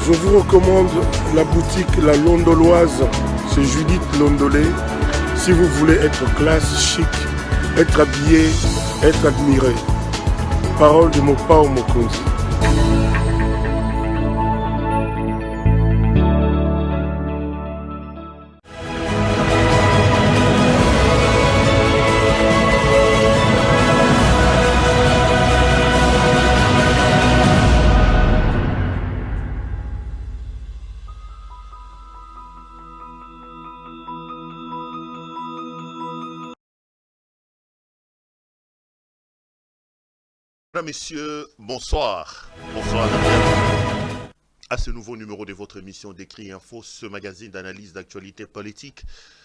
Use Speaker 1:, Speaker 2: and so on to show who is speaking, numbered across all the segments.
Speaker 1: Je vous recommande la boutique La Londoloise, c'est Judith Londolé. Si vous voulez être classe, chic, être habillé, être admiré. Parole de Mopao Mokonzi.
Speaker 2: Mesdames, Messieurs, bonsoir. Bonsoir et bienvenue à ce nouveau numéro de votre émission d'Écrit Info, ce magazine d'analyse d'actualité politique,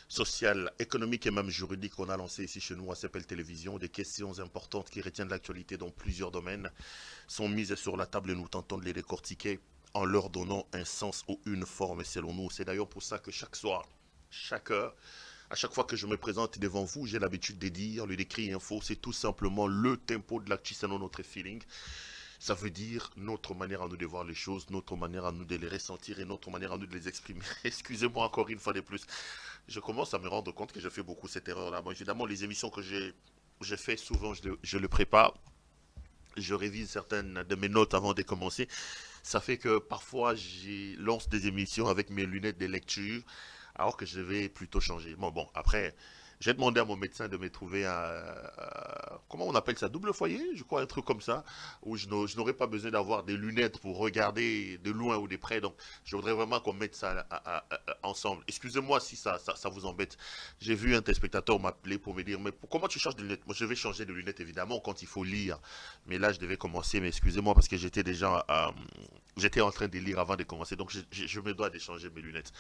Speaker 2: sociale, économique et même juridique qu'on a lancé ici chez nous à CPL Télévision. Des questions importantes qui retiennent l'actualité dans plusieurs domaines sont mises sur la table et nous tentons de les décortiquer en leur donnant un sens ou une forme selon nous. C'est d'ailleurs pour ça que chaque soir, chaque heure, à chaque fois que je me présente devant vous, j'ai l'habitude de dire, le Décrit Info, c'est tout simplement le tempo de l'actu selon notre feeling. Ça veut dire notre manière à nous de voir les choses, notre manière à nous de les ressentir et notre manière à nous de les exprimer. Excusez-moi encore une fois de plus. Je commence à me rendre compte que je fais beaucoup cette erreur-là. Bon, évidemment, les émissions que j'ai fait, souvent, je le prépare. Je révise certaines de mes notes avant de commencer. Ça fait que parfois, je lance des émissions avec mes lunettes de lecture, alors que je vais plutôt changer. Bon, après, j'ai demandé à mon médecin de me trouver comment on appelle ça, double foyer, je crois, un truc comme ça, où je n'aurais pas besoin d'avoir des lunettes pour regarder de loin ou de près. Donc, je voudrais vraiment qu'on mette ça ensemble. Excusez-moi si ça vous embête. J'ai vu un téléspectateur m'appeler pour me dire, mais comment tu changes de lunettes? Moi, je vais changer de lunettes, évidemment, quand il faut lire. Mais là, je devais commencer, mais excusez-moi, parce que j'étais déjà... j'étais en train de lire avant de commencer, donc je me dois de changer mes lunettes.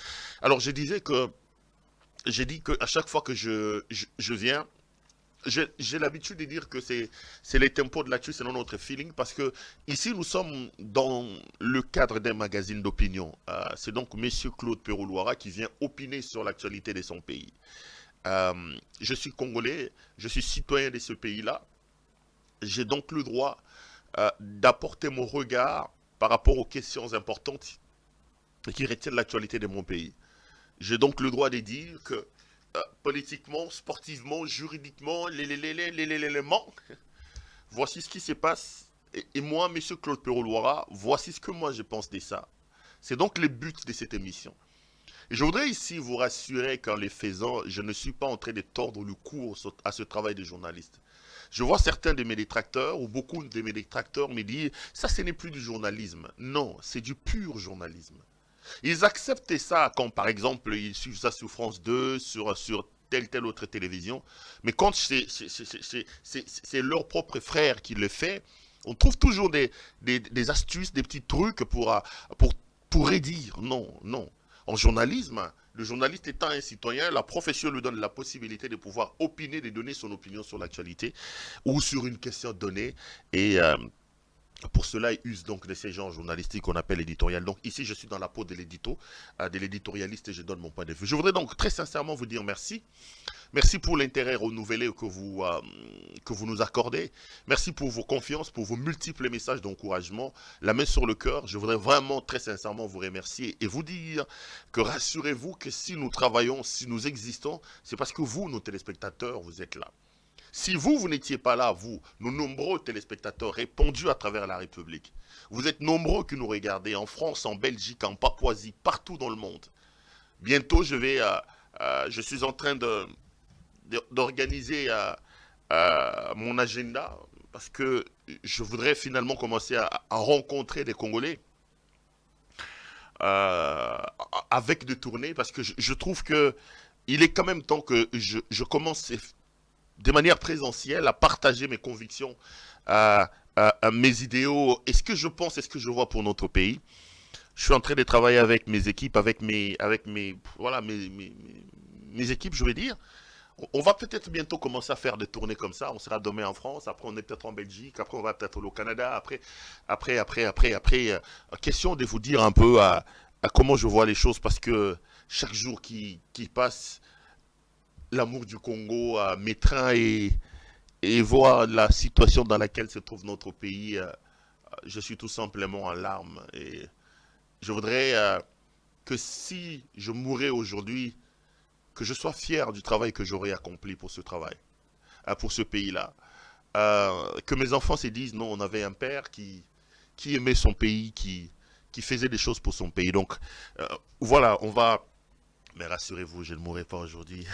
Speaker 2: Alors, j'ai dit qu'à chaque fois que je viens, j'ai l'habitude de dire que c'est les tempos de l'actu selon notre feeling, parce que ici nous sommes dans le cadre d'un magazine d'opinion. C'est donc Monsieur Claude Peroulouara qui vient opiner sur l'actualité de son pays. Je suis congolais, je suis citoyen de ce pays-là. J'ai donc le droit d'apporter mon regard par rapport aux questions importantes qui retiennent l'actualité de mon pays. J'ai donc le droit de dire que politiquement, sportivement, juridiquement, l'élément, voici ce qui se passe. Et moi, Monsieur Claude Peroulouara, voici ce que moi je pense de ça. C'est donc le but de cette émission. Et je voudrais ici vous rassurer qu'en les faisant, je ne suis pas en train de tordre le cou à ce travail de journaliste. Je vois certains de mes détracteurs, ou beaucoup de mes détracteurs me dire, ça ce n'est plus du journalisme. Non, c'est du pur journalisme. Ils acceptent ça quand, par exemple, ils suivent ça sur France 2, sur telle autre télévision. Mais quand c'est leur propre frère qui le fait, on trouve toujours des astuces, des petits trucs pour redire. Non, non. En journalisme, le journaliste étant un citoyen, la profession lui donne la possibilité de pouvoir opiner, de donner son opinion sur l'actualité ou sur une question donnée. Et... pour cela, il use donc de ces genres journalistiques qu'on appelle éditorial. Donc ici, je suis dans la peau de l'éditorialiste et je donne mon point de vue. Je voudrais donc très sincèrement vous dire merci. Merci pour l'intérêt renouvelé que vous nous accordez. Merci pour vos confiances, pour vos multiples messages d'encouragement. La main sur le cœur, je voudrais vraiment très sincèrement vous remercier et vous dire que rassurez-vous que si nous travaillons, si nous existons, c'est parce que vous, nos téléspectateurs, vous êtes là. Si vous n'étiez pas là, vous, nos nombreux téléspectateurs répandus à travers la République, vous êtes nombreux qui nous regardez en France, en Belgique, en Papouasie, partout dans le monde. Bientôt, je suis en train d'organiser mon agenda parce que je voudrais finalement commencer à rencontrer des Congolais avec des tournées parce que je trouve que il est quand même temps que je commence de manière présentielle à partager mes convictions, mes idéaux, et ce que je pense et ce que je vois pour notre pays. Je suis en train de travailler avec mes équipes, avec mes équipes, je vais dire. On va peut-être bientôt commencer à faire des tournées comme ça. On sera demain en France, après on est peut-être en Belgique, après on va peut-être au Canada, après, question de vous dire un peu à comment je vois les choses, parce que chaque jour qui passe, l'amour du Congo m'étreint et voir la situation dans laquelle se trouve notre pays, je suis tout simplement en larmes. Et je voudrais que si je mourais aujourd'hui, que je sois fier du travail que j'aurais accompli pour ce travail, pour ce pays-là. Que mes enfants se disent, non, on avait un père qui aimait son pays, qui faisait des choses pour son pays. Donc, voilà, on va... Mais rassurez-vous, je ne mourrai pas aujourd'hui.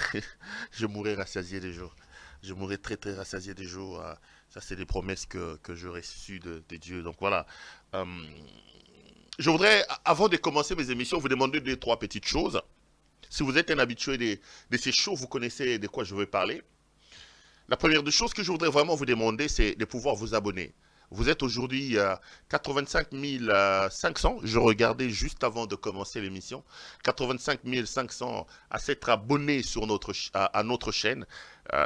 Speaker 2: Je mourrai rassasié des jours. Je mourrai très très rassasié des jours. Ça, c'est des promesses que j'aurais reçues de Dieu. Donc voilà. Je voudrais, avant de commencer mes émissions, vous demander deux, trois petites choses. Si vous êtes un habitué de ces shows, vous connaissez de quoi je veux parler. La première des choses que je voudrais vraiment vous demander, c'est de pouvoir vous abonner. Vous êtes aujourd'hui 85 500, je regardais juste avant de commencer l'émission, 85 500 à s'être abonnés sur à notre chaîne.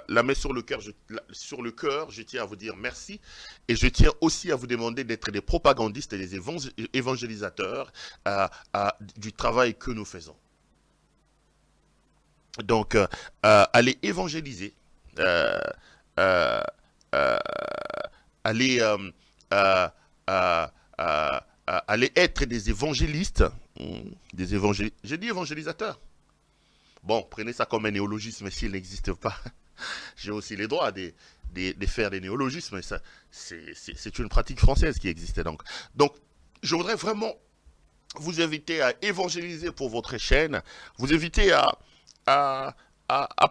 Speaker 2: La main sur le cœur, je tiens à vous dire merci. Et je tiens aussi à vous demander d'être des propagandistes et des évangélisateurs du travail que nous faisons. Donc, allez évangéliser. Allez être des évangélistes, j'ai dit évangélisateurs. Bon, prenez ça comme un néologisme s'il n'existe pas. J'ai aussi les droits de faire des néologismes. C'est une pratique française qui existait donc. Donc, je voudrais vraiment vous inviter à évangéliser pour votre chaîne, vous inviter à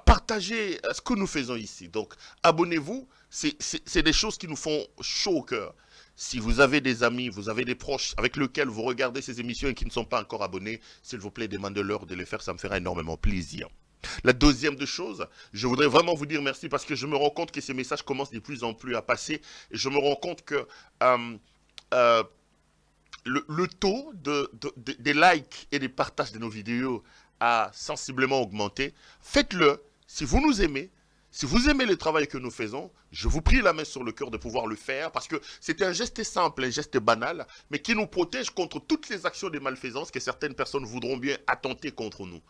Speaker 2: partager ce que nous faisons ici. Donc, abonnez-vous. C'est des choses qui nous font chaud au cœur. Si vous avez des amis, vous avez des proches avec lesquels vous regardez ces émissions et qui ne sont pas encore abonnés, s'il vous plaît, demandez-leur de les faire, ça me fera énormément plaisir. La deuxième des choses, je voudrais vraiment vous dire merci parce que je me rends compte que ces messages commencent de plus en plus à passer et je me rends compte que le taux des likes et des partages de nos vidéos a sensiblement augmenté. Faites-le si vous nous aimez. Si vous aimez le travail que nous faisons, je vous prie la main sur le cœur de pouvoir le faire parce que c'est un geste simple, un geste banal, mais qui nous protège contre toutes les actions de malfaisance que certaines personnes voudront bien attenter contre nous.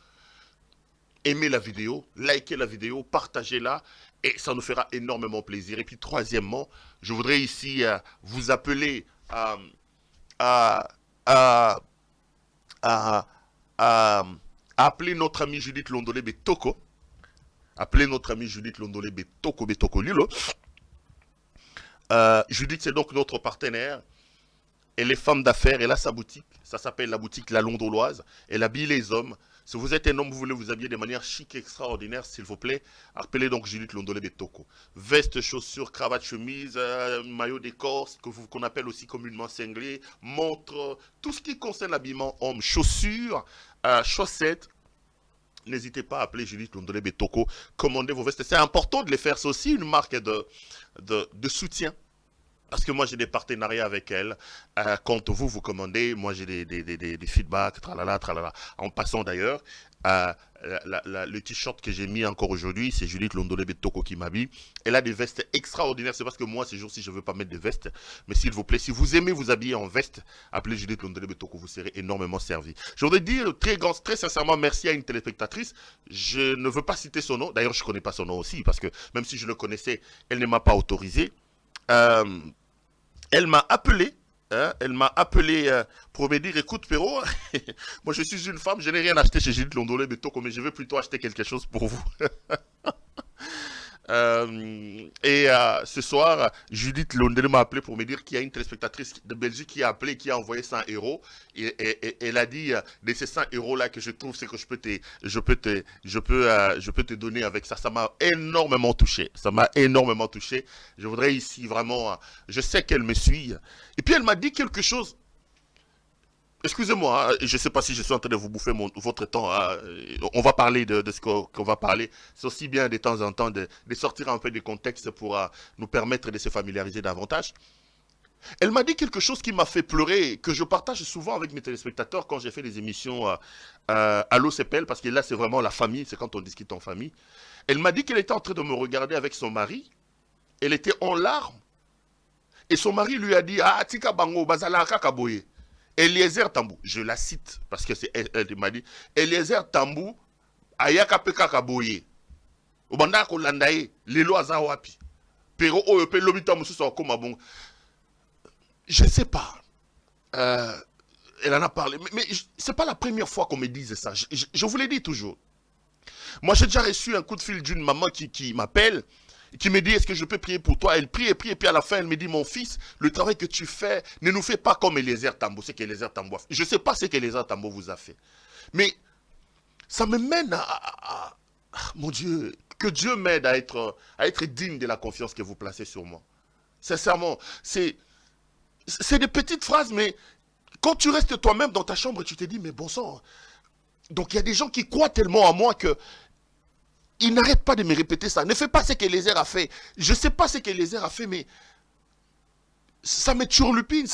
Speaker 2: Aimez la vidéo, likez la vidéo, partagez-la et ça nous fera énormément plaisir. Et puis troisièmement, je voudrais ici vous appeler à appeler notre ami Judith Londolé Betoko. Appelez notre ami Judith Londolé Betoko Lilo. Judith, c'est donc notre partenaire. Elle est femme d'affaires, elle a sa boutique. Ça s'appelle la boutique La Londoloise. Elle habille les hommes. Si vous êtes un homme, vous voulez vous habiller de manière chic et extraordinaire, s'il vous plaît, appelez donc Judith Londolé Betoko. Veste, chaussures, cravate, chemise, maillot d'écorce, qu'on appelle aussi communément cinglé, montre, tout ce qui concerne l'habillement homme, chaussures, chaussettes. N'hésitez pas à appeler Judith Londolé Betoko, commandez vos vestes. C'est important de les faire, c'est aussi une marque de soutien. Parce que moi j'ai des partenariats avec elle. Quand vous commandez, moi j'ai des feedbacks, tralala, tralala. En passant d'ailleurs, le t-shirt que j'ai mis encore aujourd'hui, c'est Judith Londolé Betoko qui m'habille. Elle a des vestes extraordinaires. C'est parce que moi ces jours-ci je ne veux pas mettre de vestes. Mais s'il vous plaît, si vous aimez vous habiller en veste, appelez Judith Londolé Betoko, vous serez énormément servi. Je voudrais dire très sincèrement merci à une téléspectatrice. Je ne veux pas citer son nom. D'ailleurs je ne connais pas son nom aussi. Parce que même si je le connaissais, elle ne m'a pas autorisé. Elle m'a appelé. Elle m'a appelé pour me dire, écoute Perrault, moi je suis une femme, je n'ai rien acheté chez Judith Londolé Betoko, mais je vais plutôt acheter quelque chose pour vous. Ce soir, Judith Londolé m'a appelé pour me dire qu'il y a une téléspectatrice de Belgique qui a appelé, qui a envoyé 100 €. Et elle a dit, de ces 100 € là que je trouve, c'est que je peux te donner avec ça. Ça m'a énormément touché. Ça m'a énormément touché. Je voudrais ici vraiment, je sais qu'elle me suit. Et puis elle m'a dit quelque chose. Excusez-moi, je ne sais pas si je suis en train de vous bouffer votre temps. On va parler de ce qu'on va parler. C'est aussi bien de temps en temps de sortir un peu du contexte pour nous permettre de se familiariser davantage. Elle m'a dit quelque chose qui m'a fait pleurer, que je partage souvent avec mes téléspectateurs quand j'ai fait des émissions à l'OCPL, parce que là c'est vraiment la famille, c'est quand on discute en famille. Elle m'a dit qu'elle était en train de me regarder avec son mari. Elle était en larmes. Et son mari lui a dit, ah, tika bango, bazala kakaboye. Eliezer Tambou, je la cite parce que c'est elle m'a dit, Eliezer Tambou, ayaka pe kakaboye. Obanda ko landaye, lelo aza wapi. Pero oyope lobita mususu akoma bon. Je ne sais pas. elle en a parlé. Mais ce n'est pas la première fois qu'on me dise ça. Je vous l'ai dit toujours. Moi, j'ai déjà reçu un coup de fil d'une maman qui m'appelle, qui me dit, est-ce que je peux prier pour toi? Elle prie et prie, et puis à la fin, elle me dit, mon fils, le travail que tu fais, ne nous fais pas comme Eliezer Tambo. C'est qu'Eliezer Tambo a fait. Je ne sais pas ce qu'Eliezer Tambo vous a fait. Mais ça me mène à mon Dieu, que Dieu m'aide à être digne de la confiance que vous placez sur moi. Sincèrement, c'est des petites phrases, mais quand tu restes toi-même dans ta chambre, tu te dis, mais bon sang. Donc il y a des gens qui croient tellement en moi que ils n'arrêtent pas de me répéter ça. Ne fais pas ce qu'Eliezer a fait. Je ne sais pas ce qu'Eliezer a fait, mais ça me turlupine.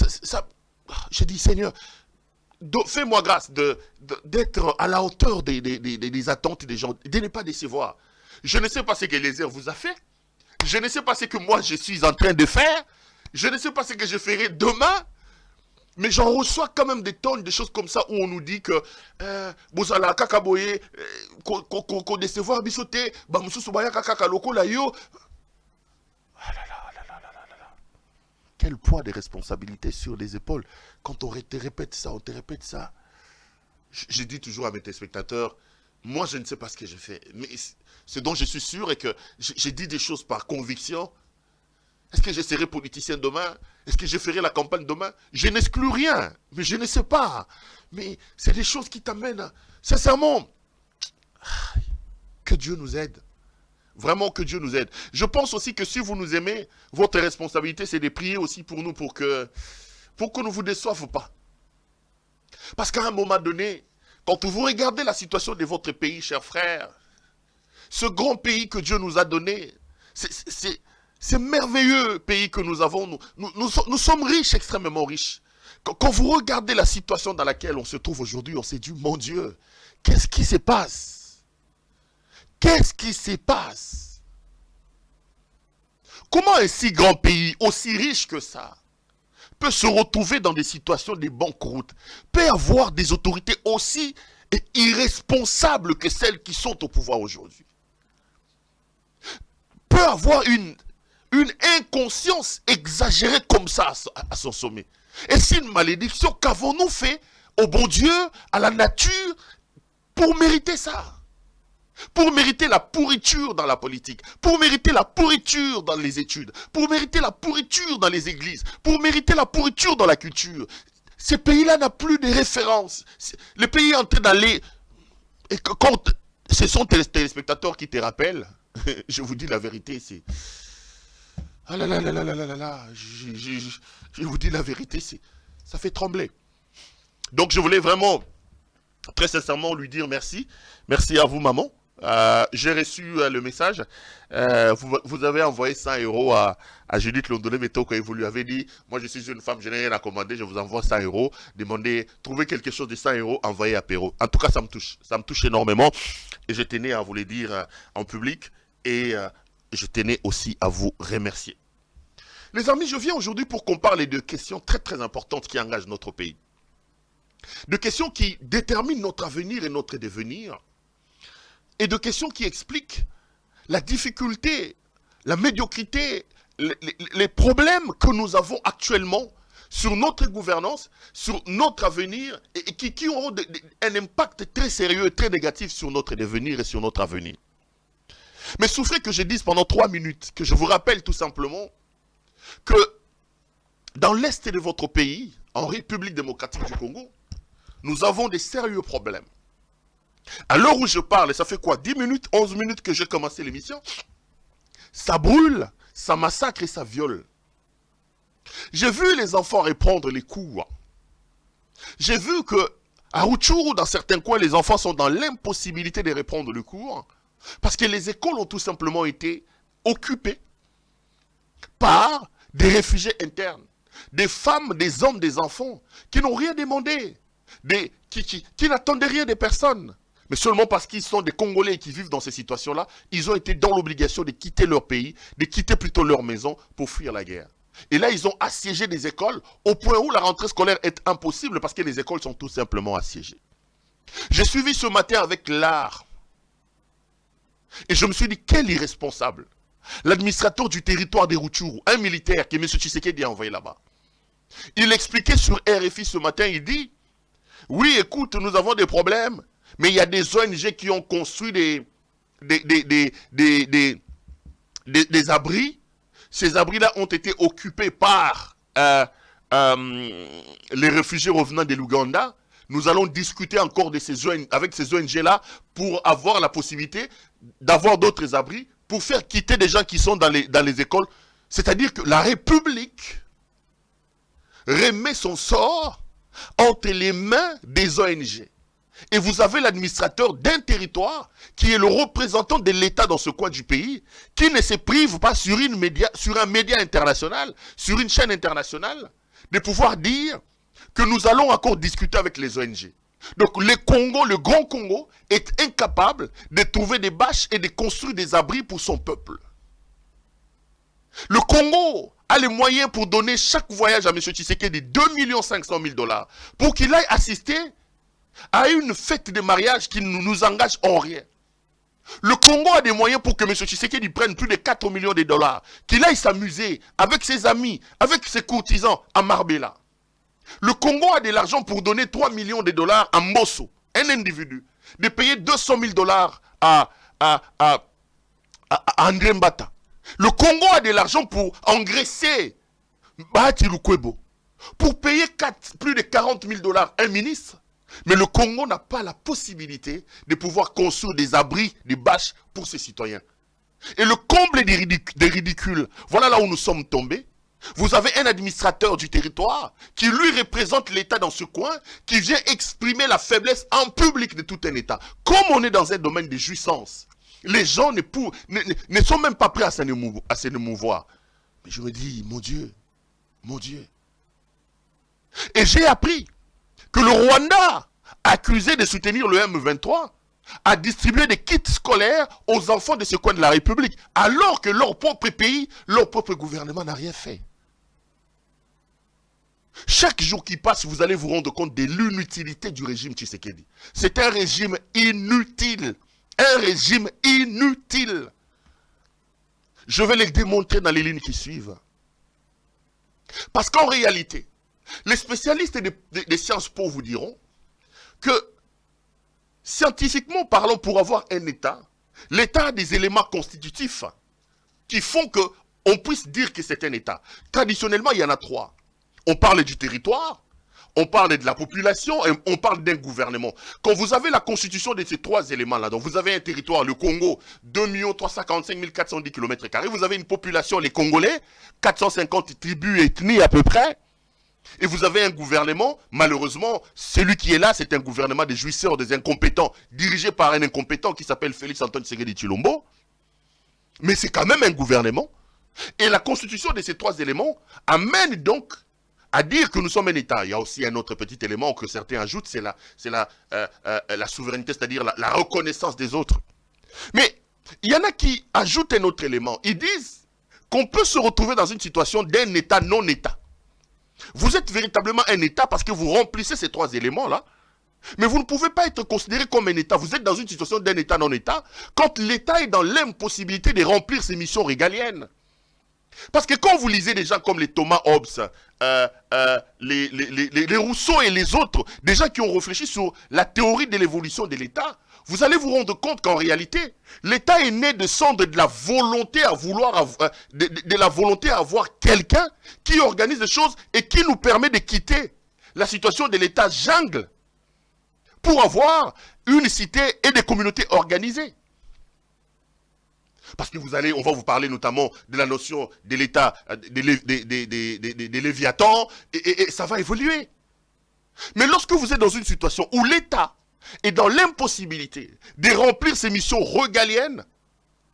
Speaker 2: Je dis, Seigneur, fais-moi grâce d'être à la hauteur des attentes des gens, de ne pas décevoir. Je ne sais pas ce qu'Eliezer vous a fait. Je ne sais pas ce que moi je suis en train de faire. Je ne sais pas ce que je ferai demain. Mais j'en reçois quand même des tonnes de choses comme ça où on nous dit que bozala kakaboye ko décevoir bisoté ba mususu baya kaka lokola yo. Quel poids de responsabilité sur les épaules. Quand on te répète ça, Je dis toujours à mes téléspectateurs, moi je ne sais pas ce que je fais. Mais ce dont je suis sûr est que j'ai dit des choses par conviction. Est-ce que je serai politicien demain? Est-ce que je ferai la campagne demain? Je n'exclus rien, mais je ne sais pas. Mais c'est des choses qui t'amènent, sincèrement, que Dieu nous aide. Vraiment que Dieu nous aide. Je pense aussi que si vous nous aimez, votre responsabilité c'est de prier aussi pour nous, pour que nous ne vous déçoive pas. Parce qu'à un moment donné, quand vous regardez la situation de votre pays, chers frères, ce grand pays que Dieu nous a donné, c'est merveilleux pays que nous avons. Nous sommes riches, extrêmement riches. Quand vous regardez la situation dans laquelle on se trouve aujourd'hui, on s'est dit, mon Dieu, qu'est-ce qui se passe? Qu'est-ce qui se passe? Comment un si grand pays, aussi riche que ça, peut se retrouver dans des situations de banqueroute, peut avoir des autorités aussi irresponsables que celles qui sont au pouvoir aujourd'hui, peut avoir une inconscience exagérée comme ça à son sommet. Et c'est une malédiction. Qu'avons-nous fait au bon Dieu, à la nature, pour mériter ça? Pour mériter la pourriture dans la politique, pour mériter la pourriture dans les études, pour mériter la pourriture dans les églises, pour mériter la pourriture dans la culture. Ce pays-là n'a plus de référence. Le pays est en train d'aller... Et quand ce sont tes téléspectateurs qui te rappellent, je vous dis la vérité, c'est... Ah là là là là là là là, je vous dis la vérité, ça fait trembler. Donc je voulais vraiment, très sincèrement, lui dire merci. Merci à vous, maman. J'ai reçu le message. Vous avez envoyé 100 € à Judith Londolé Meto quand vous lui avez dit, moi je suis une femme, je n'ai rien à commander, je vous envoie 100 €. Demandez, trouvez quelque chose de 100 €, envoyez à Perrault. En tout cas, ça me touche. Ça me touche énormément. Et je tenais à vous le dire en public. Et je tenais aussi à vous remercier. Les amis, je viens aujourd'hui pour qu'on parle de questions très très importantes qui engagent notre pays. De questions qui déterminent notre avenir et notre devenir. Et de questions qui expliquent la difficulté, la médiocrité, les problèmes que nous avons actuellement sur notre gouvernance, sur notre avenir, et qui auront un impact très sérieux, très négatif sur notre devenir et sur notre avenir. Mais souffrez que je dise pendant 3 minutes, que je vous rappelle tout simplement que dans l'est de votre pays, en République démocratique du Congo, nous avons des sérieux problèmes. À l'heure où je parle, et ça fait quoi, 10 minutes, 11 minutes que j'ai commencé l'émission, ça brûle, ça massacre et ça viole. J'ai vu les enfants reprendre les cours. J'ai vu que à Rutshuru, dans certains coins, les enfants sont dans l'impossibilité de reprendre le cours parce que les écoles ont tout simplement été occupées par des réfugiés internes, des femmes, des hommes, des enfants qui n'ont rien demandé, qui n'attendaient rien des personnes. Mais seulement parce qu'ils sont des Congolais qui vivent dans ces situations-là, ils ont été dans l'obligation de quitter leur pays, de quitter plutôt leur maison pour fuir la guerre. Et là, ils ont assiégé des écoles au point où la rentrée scolaire est impossible parce que les écoles sont tout simplement assiégées. J'ai suivi ce matin avec l'art. Et je me suis dit, quel irresponsable. L'administrateur du territoire des Rutshuru, un militaire que M. Tshisekedi a envoyé là-bas. Il expliquait sur RFI ce matin, il dit, Oui, écoute, nous avons des problèmes, mais il y a des ONG qui ont construit des abris. Ces abris-là ont été occupés par les réfugiés revenant de l'Ouganda. Nous allons discuter encore de ces ONG, avec ces ONG-là pour avoir la possibilité d'avoir d'autres abris, pour faire quitter des gens qui sont dans les écoles. C'est-à-dire que la République remet son sort entre les mains des ONG. Et vous avez l'administrateur d'un territoire qui est le représentant de l'État dans ce coin du pays, qui ne se prive pas sur un média international, sur une chaîne internationale, de pouvoir dire que nous allons encore discuter avec les ONG. Donc le Congo, le Grand Congo, est incapable de trouver des bâches et de construire des abris pour son peuple. Le Congo a les moyens pour donner chaque voyage à M. Tshisekedi de 2 500 000 $ pour qu'il aille assister à une fête de mariage qui ne nous engage en rien. Le Congo a des moyens pour que M. Tshisekedi prenne plus de 4 millions de $, qu'il aille s'amuser avec ses amis, avec ses courtisans à Marbella. Le Congo a de l'argent pour donner 3 millions de $ à Mosso, un individu, de payer 200 000 $, à André Mbata. Le Congo a de l'argent pour engraisser Bahati Lukwebo, pour payer plus de 40 000 $ un ministre. Mais le Congo n'a pas la possibilité de pouvoir construire des abris, des bâches pour ses citoyens. Et le comble des ridicules, voilà là où nous sommes tombés. Vous avez un administrateur du territoire qui lui représente l'État dans ce coin, qui vient exprimer la faiblesse en public de tout un État. Comme on est dans un domaine de jouissance, les gens ne sont même pas prêts à s'émouvoir. Mais je me dis, mon Dieu. Et j'ai appris que le Rwanda, accusé de soutenir le M23, a distribué des kits scolaires aux enfants de ce coin de la République, alors que leur propre pays, leur propre gouvernement n'a rien fait. Chaque jour qui passe, vous allez vous rendre compte de l'inutilité du régime Tshisekedi. C'est un régime inutile. Un régime inutile. Je vais le démontrer dans les lignes qui suivent. Parce qu'en réalité, les spécialistes des Sciences Po vous diront que, scientifiquement parlant, pour avoir un État, l'État a des éléments constitutifs qui font qu'on puisse dire que c'est un État. Traditionnellement, il y en a 3. On parle du territoire, on parle de la population et on parle d'un gouvernement. Quand vous avez la constitution de ces 3 éléments-là, donc vous avez un territoire, le Congo, 2 345 410 km², vous avez une population, les Congolais, 450 tribus, ethnies à peu près, et vous avez un gouvernement, malheureusement, celui qui est là, c'est un gouvernement des jouisseurs, des incompétents, dirigé par un incompétent qui s'appelle Félix Antoine Tshisekedi Tshilombo, mais c'est quand même un gouvernement. Et la constitution de ces 3 éléments amène donc à dire que nous sommes un État. Il y a aussi un autre petit élément que certains ajoutent, c'est la souveraineté, c'est-à-dire la reconnaissance des autres. Mais il y en a qui ajoutent un autre élément. Ils disent qu'on peut se retrouver dans une situation d'un État non-État. Vous êtes véritablement un État parce que vous remplissez ces 3 éléments-là, mais vous ne pouvez pas être considéré comme un État. Vous êtes dans une situation d'un État non-État quand l'État est dans l'impossibilité de remplir ses missions régaliennes. Parce que quand vous lisez des gens comme les Thomas Hobbes, les Rousseau et les autres, des gens qui ont réfléchi sur la théorie de l'évolution de l'État, vous allez vous rendre compte qu'en réalité, l'État est né de cendre de la volonté à vouloir, de la volonté à avoir quelqu'un qui organise des choses et qui nous permet de quitter la situation de l'État jungle pour avoir une cité et des communautés organisées. Parce que on va vous parler notamment de la notion de l'État, des Léviathans, et ça va évoluer. Mais lorsque vous êtes dans une situation où l'État est dans l'impossibilité de remplir ses missions régaliennes,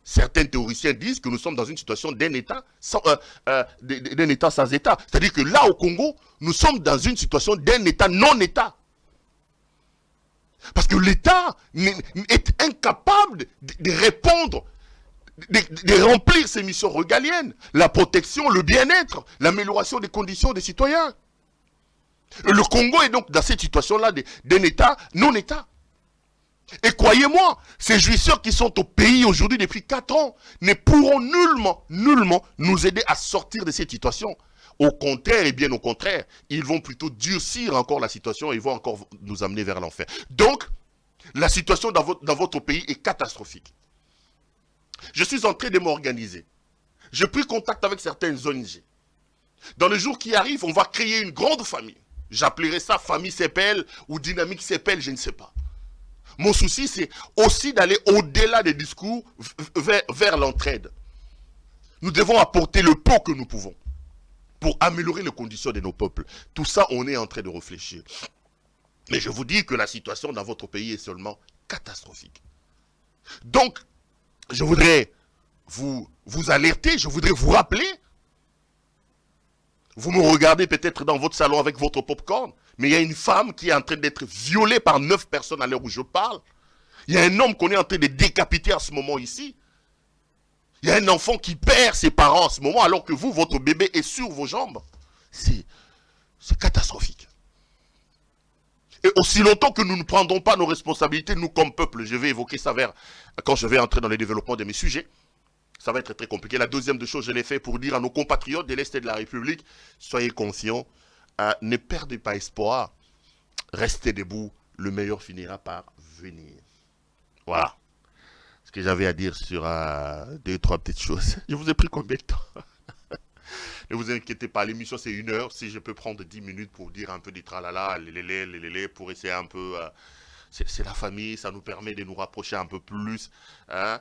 Speaker 2: certains théoriciens disent que nous sommes dans une situation d'un État sans État. C'est-à-dire que là, au Congo, nous sommes dans une situation d'un État non-État. Parce que l'État est incapable de répondre, de remplir ses missions régaliennes, la protection, le bien-être, l'amélioration des conditions des citoyens. Le Congo est donc dans cette situation-là d'un État non-État. Et croyez-moi, ces jouisseurs qui sont au pays aujourd'hui depuis 4 ans ne pourront nullement nous aider à sortir de cette situation. Au contraire, et bien au contraire, ils vont plutôt durcir encore la situation et ils vont encore nous amener vers l'enfer. Donc, la situation dans votre pays est catastrophique. Je suis en train de m'organiser. J'ai pris contact avec certaines ONG. Dans les jours qui arrivent, on va créer une grande famille. J'appellerai ça famille CPL ou dynamique CPL, je ne sais pas. Mon souci, c'est aussi d'aller au-delà des discours vers l'entraide. Nous devons apporter le peu que nous pouvons pour améliorer les conditions de nos peuples. Tout ça, on est en train de réfléchir. Mais je vous dis que la situation dans votre pays est seulement catastrophique. Donc, je voudrais vous alerter, je voudrais vous rappeler. Vous me regardez peut-être dans votre salon avec votre popcorn, mais il y a une femme qui est en train d'être violée par 9 personnes à l'heure où je parle. Il y a un homme qu'on est en train de décapiter à ce moment ici. Il y a un enfant qui perd ses parents en ce moment alors que vous, votre bébé est sur vos jambes. C'est catastrophique. Et aussi longtemps que nous ne prendrons pas nos responsabilités, nous comme peuple, je vais évoquer ça quand je vais entrer dans le développement de mes sujets, ça va être très compliqué. La deuxième des choses, je l'ai fait pour dire à nos compatriotes de l'Est et de la République, soyez conscients, ne perdez pas espoir, restez debout, le meilleur finira par venir. Voilà ce que j'avais à dire sur 2-3 petites choses. Je vous ai pris combien de temps? Ne vous inquiétez pas, l'émission c'est 1 heure. Si je peux prendre 10 minutes pour dire un peu des tralala, les pour essayer un peu... c'est la famille, ça nous permet de nous rapprocher un peu plus. Hein?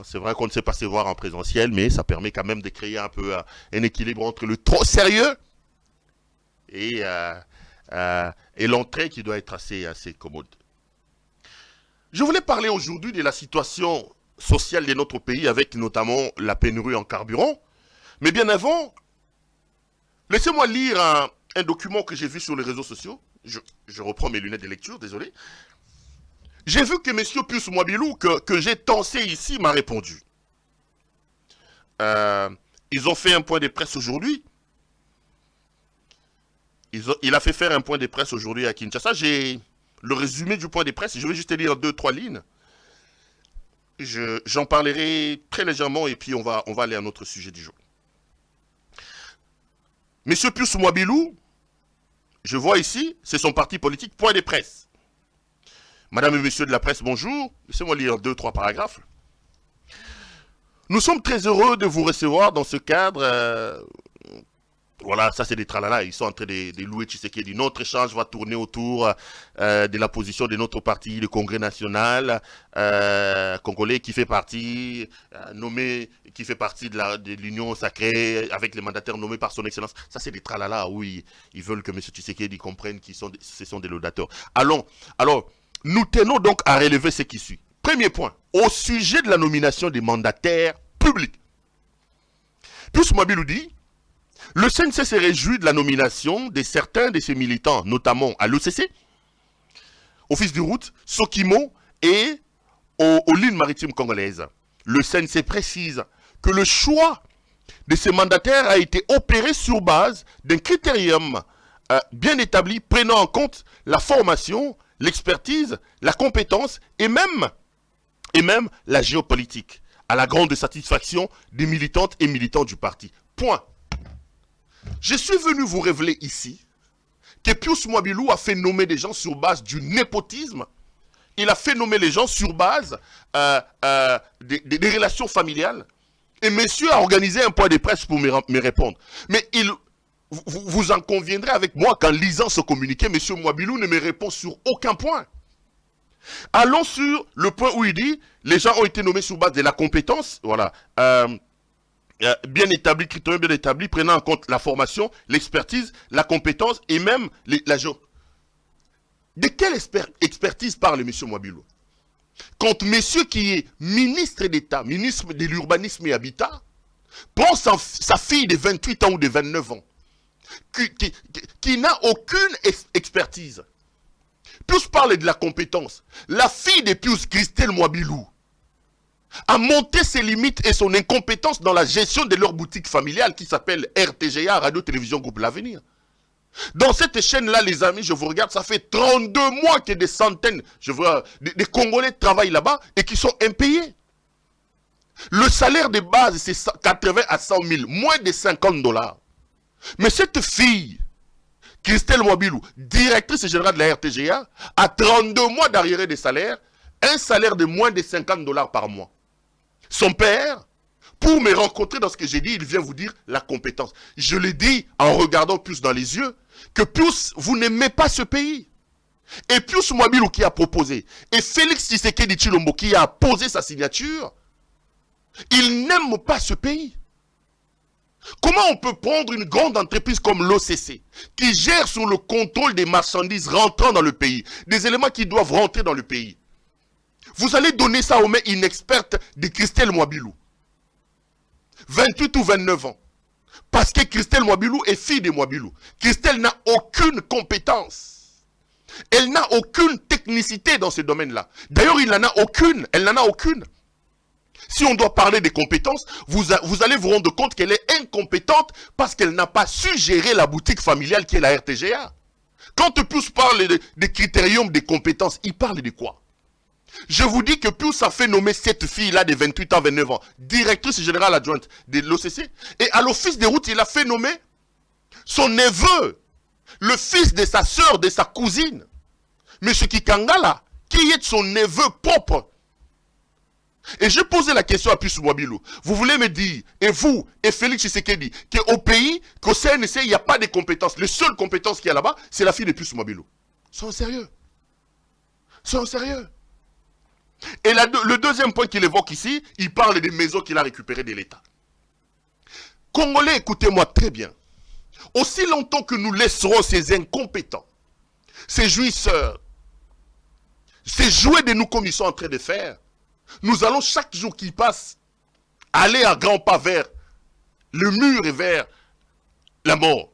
Speaker 2: C'est vrai qu'on ne sait pas se voir en présentiel, mais ça permet quand même de créer un peu un équilibre entre le trop sérieux et l'entrée qui doit être assez commode. Je voulais parler aujourd'hui de la situation sociale de notre pays avec notamment la pénurie en carburant. Mais bien avant, laissez-moi lire un document que j'ai vu sur les réseaux sociaux. Je reprends mes lunettes de lecture, désolé. J'ai vu que M. Pius Mwabilou, que j'ai tensé ici, m'a répondu. Ils ont fait un point de presse aujourd'hui. Il a fait faire un point de presse aujourd'hui à Kinshasa. J'ai le résumé du point de presse. Je vais juste lire 2-3 lignes. J'en parlerai très légèrement et puis on va aller à notre sujet du jour. Monsieur Pius Mwabilou, je vois ici, c'est son parti politique, point de presse. Madame et monsieur de la presse, bonjour. Laissez-moi lire 2-3 paragraphes. Nous sommes très heureux de vous recevoir dans ce cadre. Voilà, ça c'est des tralala. Ils sont en train de louer Tshisekedi. Notre échange va tourner autour de la position de notre parti, le Congrès national congolais, qui fait partie, qui fait partie de l'Union sacrée, avec les mandataires nommés par son excellence. Ça c'est des tralala, oui. Ils veulent que M. Tshisekedi comprenne que ce sont des laudateurs. Alors, nous tenons donc à relever ce qui suit. Premier point, au sujet de la nomination des mandataires publics. Pius Mwabilou dit, le CNC se réjouit de la nomination de certains de ses militants, notamment à l'OCC, Office de route, Sokimo et aux lignes maritimes congolaises. Le CNC précise que le choix de ces mandataires a été opéré sur base d'un critérium bien établi, prenant en compte la formation, l'expertise, la compétence et même la géopolitique, à la grande satisfaction des militantes et militants du parti. Point. Je suis venu vous révéler ici que Pius Mwabilou a fait nommer des gens sur base du népotisme. Il a fait nommer les gens sur base des relations familiales. Et monsieur a organisé un point de presse pour me répondre. Mais vous en conviendrez avec moi qu'en lisant ce communiqué, monsieur Mwabilou ne me répond sur aucun point. Allons sur le point où il dit les gens ont été nommés sur base de la compétence. Voilà. Bien établi, critères bien établis, prenant en compte la formation, l'expertise, la compétence et même la géo. De quelle expertise parle M. Mwabilou? Quand monsieur qui est ministre d'État, ministre de l'urbanisme et habitat, prend sa fille de 28 ans ou de 29 ans, qui n'a aucune expertise. Pius parle de la compétence. La fille de Pius, Christelle Mwabilou, a monté ses limites et son incompétence dans la gestion de leur boutique familiale qui s'appelle RTGA, Radio-Télévision Groupe L'Avenir. Dans cette chaîne-là, les amis, je vous regarde, ça fait 32 mois que des centaines, des Congolais travaillent là-bas et qui sont impayés. Le salaire de base, c'est 80 à 100 000, moins de $50. Mais cette fille, Christelle Mwabilou, directrice générale de la RTGA, a 32 mois d'arriéré de salaire, un salaire de moins de 50 $ par mois. Son père, pour me rencontrer dans ce que j'ai dit, il vient vous dire la compétence. Je l'ai dit en regardant Pius dans les yeux, que Pius, vous n'aimez pas ce pays. Et Pius Mwabilou qui a proposé, et Félix Tshisekedi Tshilombo qui a posé sa signature, ils n'aiment pas ce pays. Comment on peut prendre une grande entreprise comme l'OCC, qui gère sous le contrôle des marchandises rentrant dans le pays, des éléments qui doivent rentrer dans le pays. Vous allez donner ça aux mains inexpertes de Christelle Mwabilou. 28 ou 29 ans. Parce que Christelle Mwabilou est fille de Mwabilou. Christelle n'a aucune compétence. Elle n'a aucune technicité dans ce domaine-là. D'ailleurs, il n'en a aucune. Elle n'en a aucune. Si on doit parler des compétences, vous allez vous rendre compte qu'elle est incompétente parce qu'elle n'a pas su gérer la boutique familiale qui est la RTGA. Quand Pius parle des critériums des compétences, il parle de quoi? Je vous dis que Pius a fait nommer cette fille-là de 28 ans, 29 ans, directrice générale adjointe de l'OCC. Et à l'office des routes, il a fait nommer son neveu, le fils de sa soeur, de sa cousine, M. Kikangala, qui est son neveu propre. Et j'ai posé la question à Pius Mwabilou. Vous voulez me dire, et vous, et Félix Tshisekedi, qu'au pays, qu'au CNC, il n'y a pas de compétences. Les seules compétences qu'il y a là-bas, c'est la fille de Pius Mwabilou. Soyons sérieux. Soyons sérieux. Et le deuxième point qu'il évoque ici, il parle des maisons qu'il a récupérées de l'État. Congolais, écoutez-moi très bien. Aussi longtemps que nous laisserons ces incompétents, ces jouisseurs, ces jouets de nous comme ils sont en train de faire, nous allons chaque jour qui passe aller à grands pas vers le mur et vers la mort.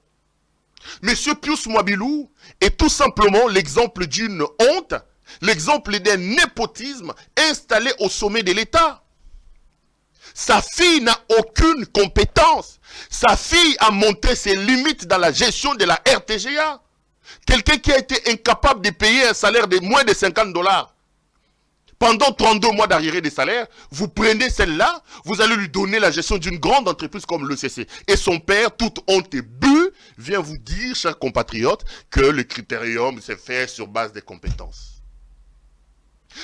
Speaker 2: Monsieur Pius Mwabilou est tout simplement l'exemple d'une honte, l'exemple d'un népotisme installé au sommet de l'État. Sa fille n'a aucune compétence. Sa fille a montré ses limites dans la gestion de la RTGA. Quelqu'un qui a été incapable de payer un salaire de moins de 50 $. Pendant 32 mois d'arriéré de salaire, vous prenez celle-là, vous allez lui donner la gestion d'une grande entreprise comme l'ECC. Et son père, toute honte et bu, vient vous dire, chers compatriotes, que le critérium s'est fait sur base des compétences.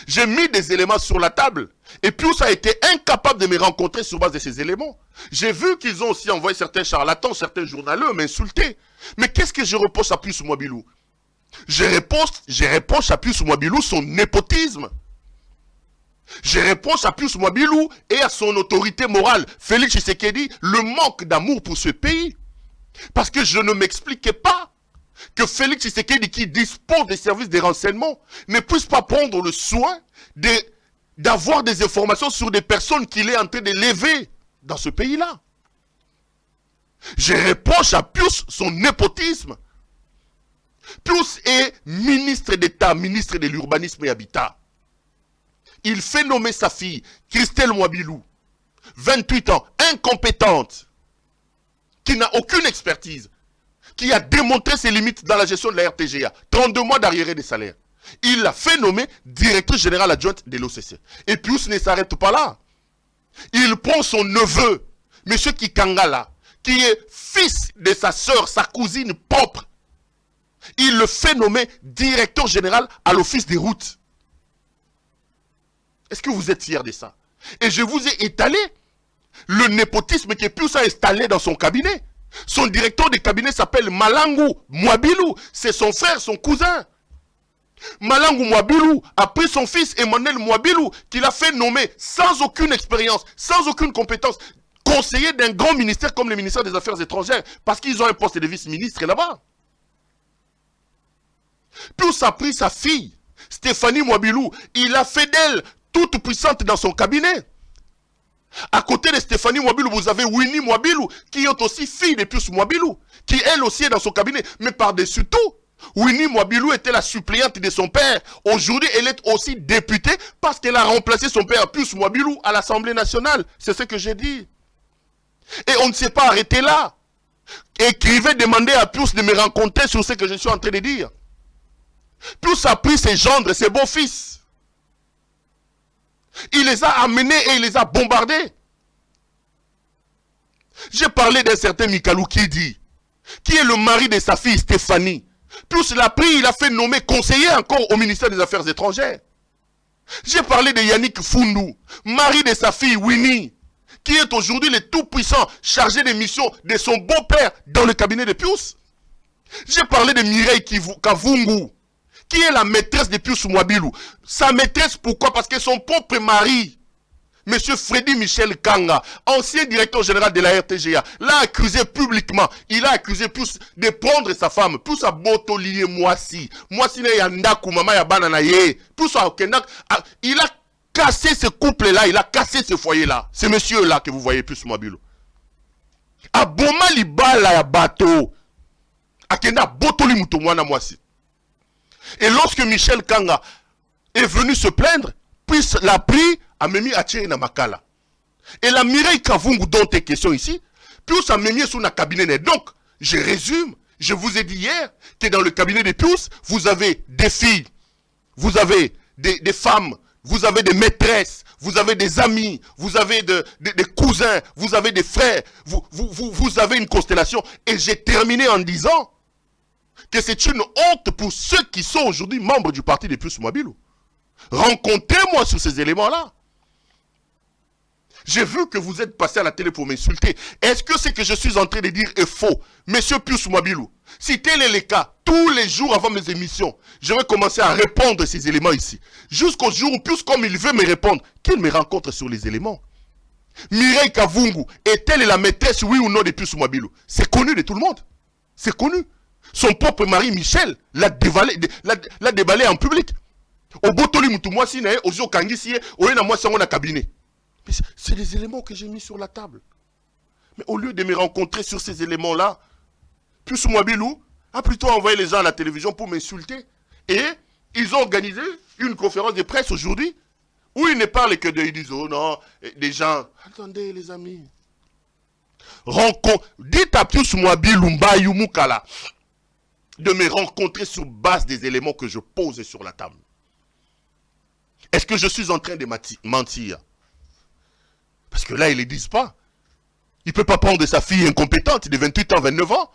Speaker 2: J'ai mis des éléments sur la table. Et Pius a été incapable de me rencontrer sur base de ces éléments. J'ai vu qu'ils ont aussi envoyé certains charlatans, certains journaleux m'insulter. Mais qu'est-ce que je reproche à Pius Mwabilou? Je reproche à Pius Mwabilou son népotisme. Je reproche à Pius Mwabilou et à son autorité morale, Félix Tshisekedi, le manque d'amour pour ce pays. Parce que je ne m'expliquais pas que Félix Tshisekedi, qui dispose des services de renseignement, ne puisse pas prendre le soin d'avoir des informations sur des personnes qu'il est en train de lever dans ce pays-là. Je reproche à Pius son népotisme. Pius est ministre d'État, ministre de l'Urbanisme et Habitat. Il fait nommer sa fille, Christelle Mwabilou, 28 ans, incompétente, qui n'a aucune expertise, qui a démontré ses limites dans la gestion de la RTGA, 32 mois d'arriéré des salaires. Il l'a fait nommer directrice générale adjointe de l'OCC. Et Pius ne s'arrête pas là. Il prend son neveu, M. Kikangala, qui est fils de sa soeur, sa cousine propre. Il le fait nommer directeur général à l'office des routes. Est-ce que vous êtes fiers de ça? Et je vous ai étalé le népotisme que Pius a installé dans son cabinet. Son directeur de cabinet s'appelle Malangu Mwabilou. C'est son frère, son cousin. Malangu Mwabilou a pris son fils Emmanuel Mwabilou, qu'il a fait nommer sans aucune expérience, sans aucune compétence, conseiller d'un grand ministère comme le ministère des Affaires étrangères, parce qu'ils ont un poste de vice-ministre là-bas. Pius a pris sa fille, Stéphanie Mwabilou, il a fait d'elle toute puissante dans son cabinet. À côté de Stéphanie Mwabilou, vous avez Winnie Mwabilou, qui est aussi fille de Pius Mwabilou, qui elle aussi est dans son cabinet. Mais par-dessus tout, Winnie Mwabilou était la suppléante de son père. Aujourd'hui, elle est aussi députée parce qu'elle a remplacé son père Pius Mwabilou à l'Assemblée nationale. C'est ce que j'ai dit. Et on ne s'est pas arrêté là. Écrivez, demandez à Pius de me rencontrer sur ce que je suis en train de dire. Pius a pris ses gendres, ses beaux-fils. Il les a amenés et il les a bombardés. J'ai parlé d'un certain Mikalou qui dit qui est le mari de sa fille Stéphanie. Pius l'a pris, il a fait nommer conseiller encore au ministère des Affaires étrangères. J'ai parlé de Yannick Fundu, mari de sa fille Winnie, qui est aujourd'hui le tout-puissant chargé des missions de son beau-père dans le cabinet de Pius. J'ai parlé de Mireille Kavungu, qui est la maîtresse de Pius Mwabilou. Sa maîtresse, pourquoi? Parce que son propre mari, M. Freddy Michel Kanga, ancien directeur général de la RTGA, l'a accusé publiquement. Il a accusé Pius de prendre sa femme. Pius a botolié Moissi. Moissi ne yandaku mama ya bana na ye. Pius a okendak. Il a cassé ce couple-là, il a cassé ce foyer-là. Ce monsieur-là que vous voyez, Pius Mwabilou. A boma libala ya bateau. Akenda botoli mutomwana Moissi. Et lorsque Michel Kanga est venu se plaindre, Pius l'a pris, a mis à tirer dans Makala. Et la Mireille Kavungu dont est question ici, Pius a mis sur le cabinet. Donc, je résume, je vous ai dit hier que dans le cabinet de Pius, vous avez des filles, vous avez des femmes, vous avez des maîtresses, vous avez des amis, vous avez des cousins, vous avez des frères, vous avez une constellation. Et j'ai terminé en disant que c'est une honte pour ceux qui sont aujourd'hui membres du parti de Pius Mwabilou. Rencontrez-moi sur ces éléments-là. J'ai vu que vous êtes passé à la télé pour m'insulter. Est-ce que ce que je suis en train de dire est faux? Monsieur Pius Mwabilou, si tel est le cas, tous les jours avant mes émissions, je vais commencer à répondre à ces éléments ici. Jusqu'au jour où Pius, comme il veut me répondre, qu'il me rencontre sur les éléments. Mireille Kavungu, est-elle la maîtresse, oui ou non, de Pius Mwabilou? C'est connu de tout le monde. C'est connu. Son propre mari Michel l'a déballé en public. Au botoli mutu mwasi na ye, ozo kangisi ye, oye na mwasi yango na cabinet. Mais c'est les éléments que j'ai mis sur la table. Mais au lieu de me rencontrer sur ces éléments-là, Pius Mwabilou a plutôt envoyé les gens à la télévision pour m'insulter. Et ils ont organisé une conférence de presse aujourd'hui où ils ne parlent que de... Ils disent, oh non, des gens... Attendez les amis. Dites à Pius Mwabilou Mbayou Moukala de me rencontrer sur base des éléments que je pose sur la table. Est-ce que je suis en train de mentir? Parce que là, ils ne le disent pas. Il ne peut pas prendre sa fille incompétente de 28 ans, 29 ans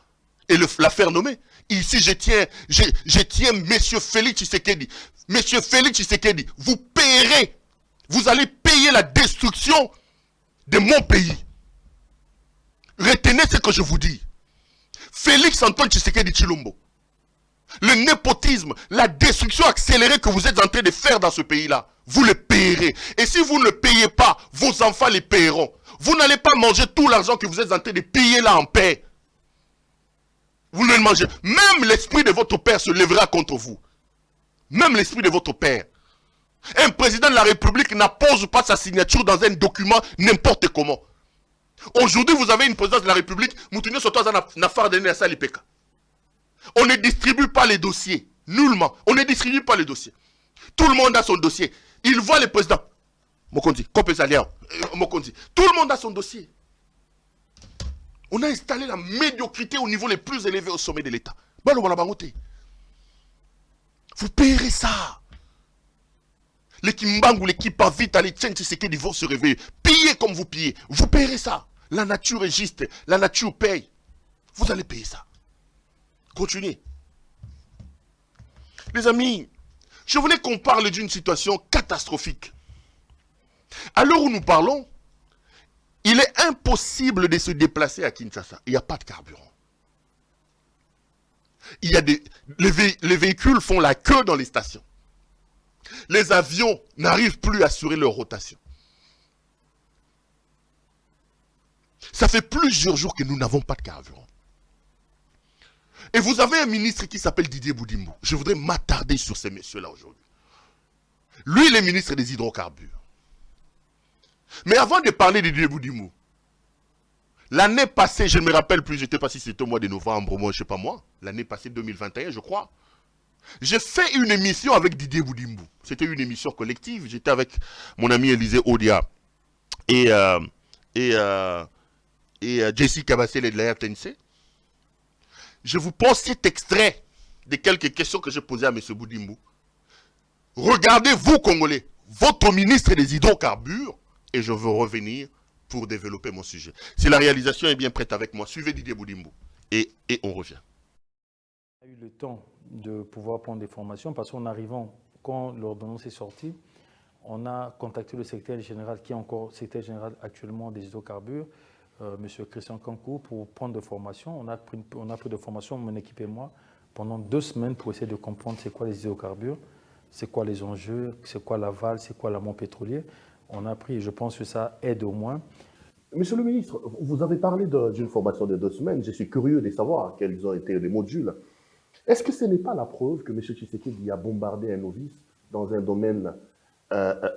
Speaker 2: et la faire nommer. Ici, je tiens Monsieur Félix Tshisekedi. Monsieur Félix Tshisekedi, vous payerez. Vous allez payer la destruction de mon pays. Retenez ce que je vous dis. Félix Antoine Tshisekedi Tshilombo. Le népotisme, la destruction accélérée que vous êtes en train de faire dans ce pays-là, vous le payerez. Et si vous ne le payez pas, vos enfants les payeront. Vous n'allez pas manger tout l'argent que vous êtes en train de payer là en paix. Vous ne le mangez. Même l'esprit de votre père se lèvera contre vous. Même l'esprit de votre père. Un président de la République n'appose pas sa signature dans un document n'importe comment. Aujourd'hui, vous avez une présidence de la République, Moutounio Sotoza n'a pas donné à ça l'IPK. On ne distribue pas les dossiers. Nullement. On ne distribue pas les dossiers. Tout le monde a son dossier. Il voit le président. Mokondi, Mokondi. Tout le monde a son dossier. On a installé la médiocrité au niveau le plus élevé au sommet de l'État. Vous payerez ça. Les Kimbangu, les Kipavita, les Tchentshisekedi vont se réveiller. Pillez comme vous pillez. Vous payerez ça. La nature est juste. La nature paye. Vous allez payer ça. Continuez. Les amis, je voulais qu'on parle d'une situation catastrophique. À l'heure où nous parlons, il est impossible de se déplacer à Kinshasa. Il n'y a pas de carburant. Les véhicules font la queue dans les stations. Les avions n'arrivent plus à assurer leur rotation. Ça fait plusieurs jours que nous n'avons pas de carburant. Et vous avez un ministre qui s'appelle Didier Boudimbo. Je voudrais m'attarder sur ces messieurs-là aujourd'hui. Lui, il est ministre des hydrocarbures. Mais avant de parler de Didier Boudimbo, l'année passée, je ne me rappelle plus, je ne sais pas si c'était au mois de novembre, moi, je ne sais pas moi, l'année passée 2021, je crois, j'ai fait une émission avec Didier Boudimbo. C'était une émission collective. J'étais avec mon ami Élisée Odia et Jessie Kabassele de la RTNC. Je vous pose cet extrait de quelques questions que j'ai posées à M. Boudimbo. Regardez, vous, Congolais, votre ministre des hydrocarbures, et je veux revenir pour développer mon sujet. Si la réalisation est bien prête avec moi, suivez Didier Boudimbo. et on revient.
Speaker 3: On a eu le temps de pouvoir prendre des formations parce qu'en arrivant, quand l'ordonnance est sortie, on a contacté le secrétaire général, qui est encore secrétaire général actuellement des hydrocarbures, M. Christian Kankou, pour prendre des formations. On a pris des formations, mon équipe et moi, pendant 2 semaines pour essayer de comprendre c'est quoi les hydrocarbures, c'est quoi les enjeux, c'est quoi l'aval, c'est quoi l'amont pétrolier. On a appris, et je pense que ça aide au moins.
Speaker 4: Monsieur le ministre, vous avez parlé d'une formation de 2 semaines. Je suis curieux de savoir quels ont été les modules. Est-ce que ce n'est pas la preuve que M. Tshisekedi a bombardé un novice dans un domaine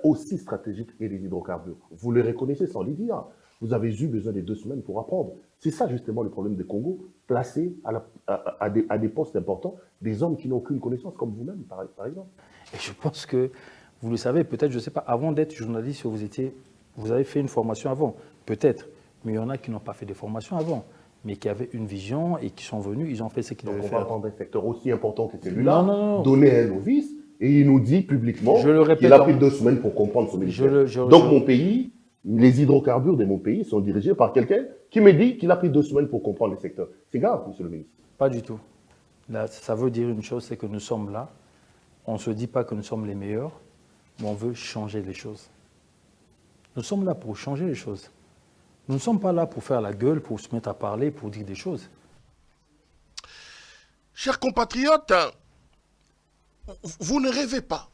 Speaker 4: aussi stratégique que les hydrocarbures? Vous le reconnaissez sans le dire. Vous avez eu besoin de 2 semaines pour apprendre. C'est ça justement le problème du Congo, placer à des postes importants des hommes qui n'ont aucune connaissance, comme vous-même par exemple.
Speaker 3: Et je pense que, vous le savez, peut-être, je ne sais pas, avant d'être journaliste, vous avez fait une formation avant, peut-être, mais il y en a qui n'ont pas fait de formation avant, mais qui avaient une vision et qui sont venus, ils ont fait ce qu'ils devaient faire.
Speaker 4: On va prendre un secteur aussi important que celui-là, donner un novice, et il nous dit publiquement qu'il a pris 2 semaines pour comprendre son ministère. Donc mon pays, les hydrocarbures de mon pays sont dirigés par quelqu'un qui me dit qu'il a pris 2 semaines pour comprendre le secteur. C'est grave, monsieur le ministre.
Speaker 3: Pas du tout. Là, ça veut dire une chose, c'est que nous sommes là. On ne se dit pas que nous sommes les meilleurs, mais on veut changer les choses. Nous sommes là pour changer les choses. Nous ne sommes pas là pour faire la gueule, pour se mettre à parler, pour dire des choses.
Speaker 2: Chers compatriotes, vous ne rêvez pas.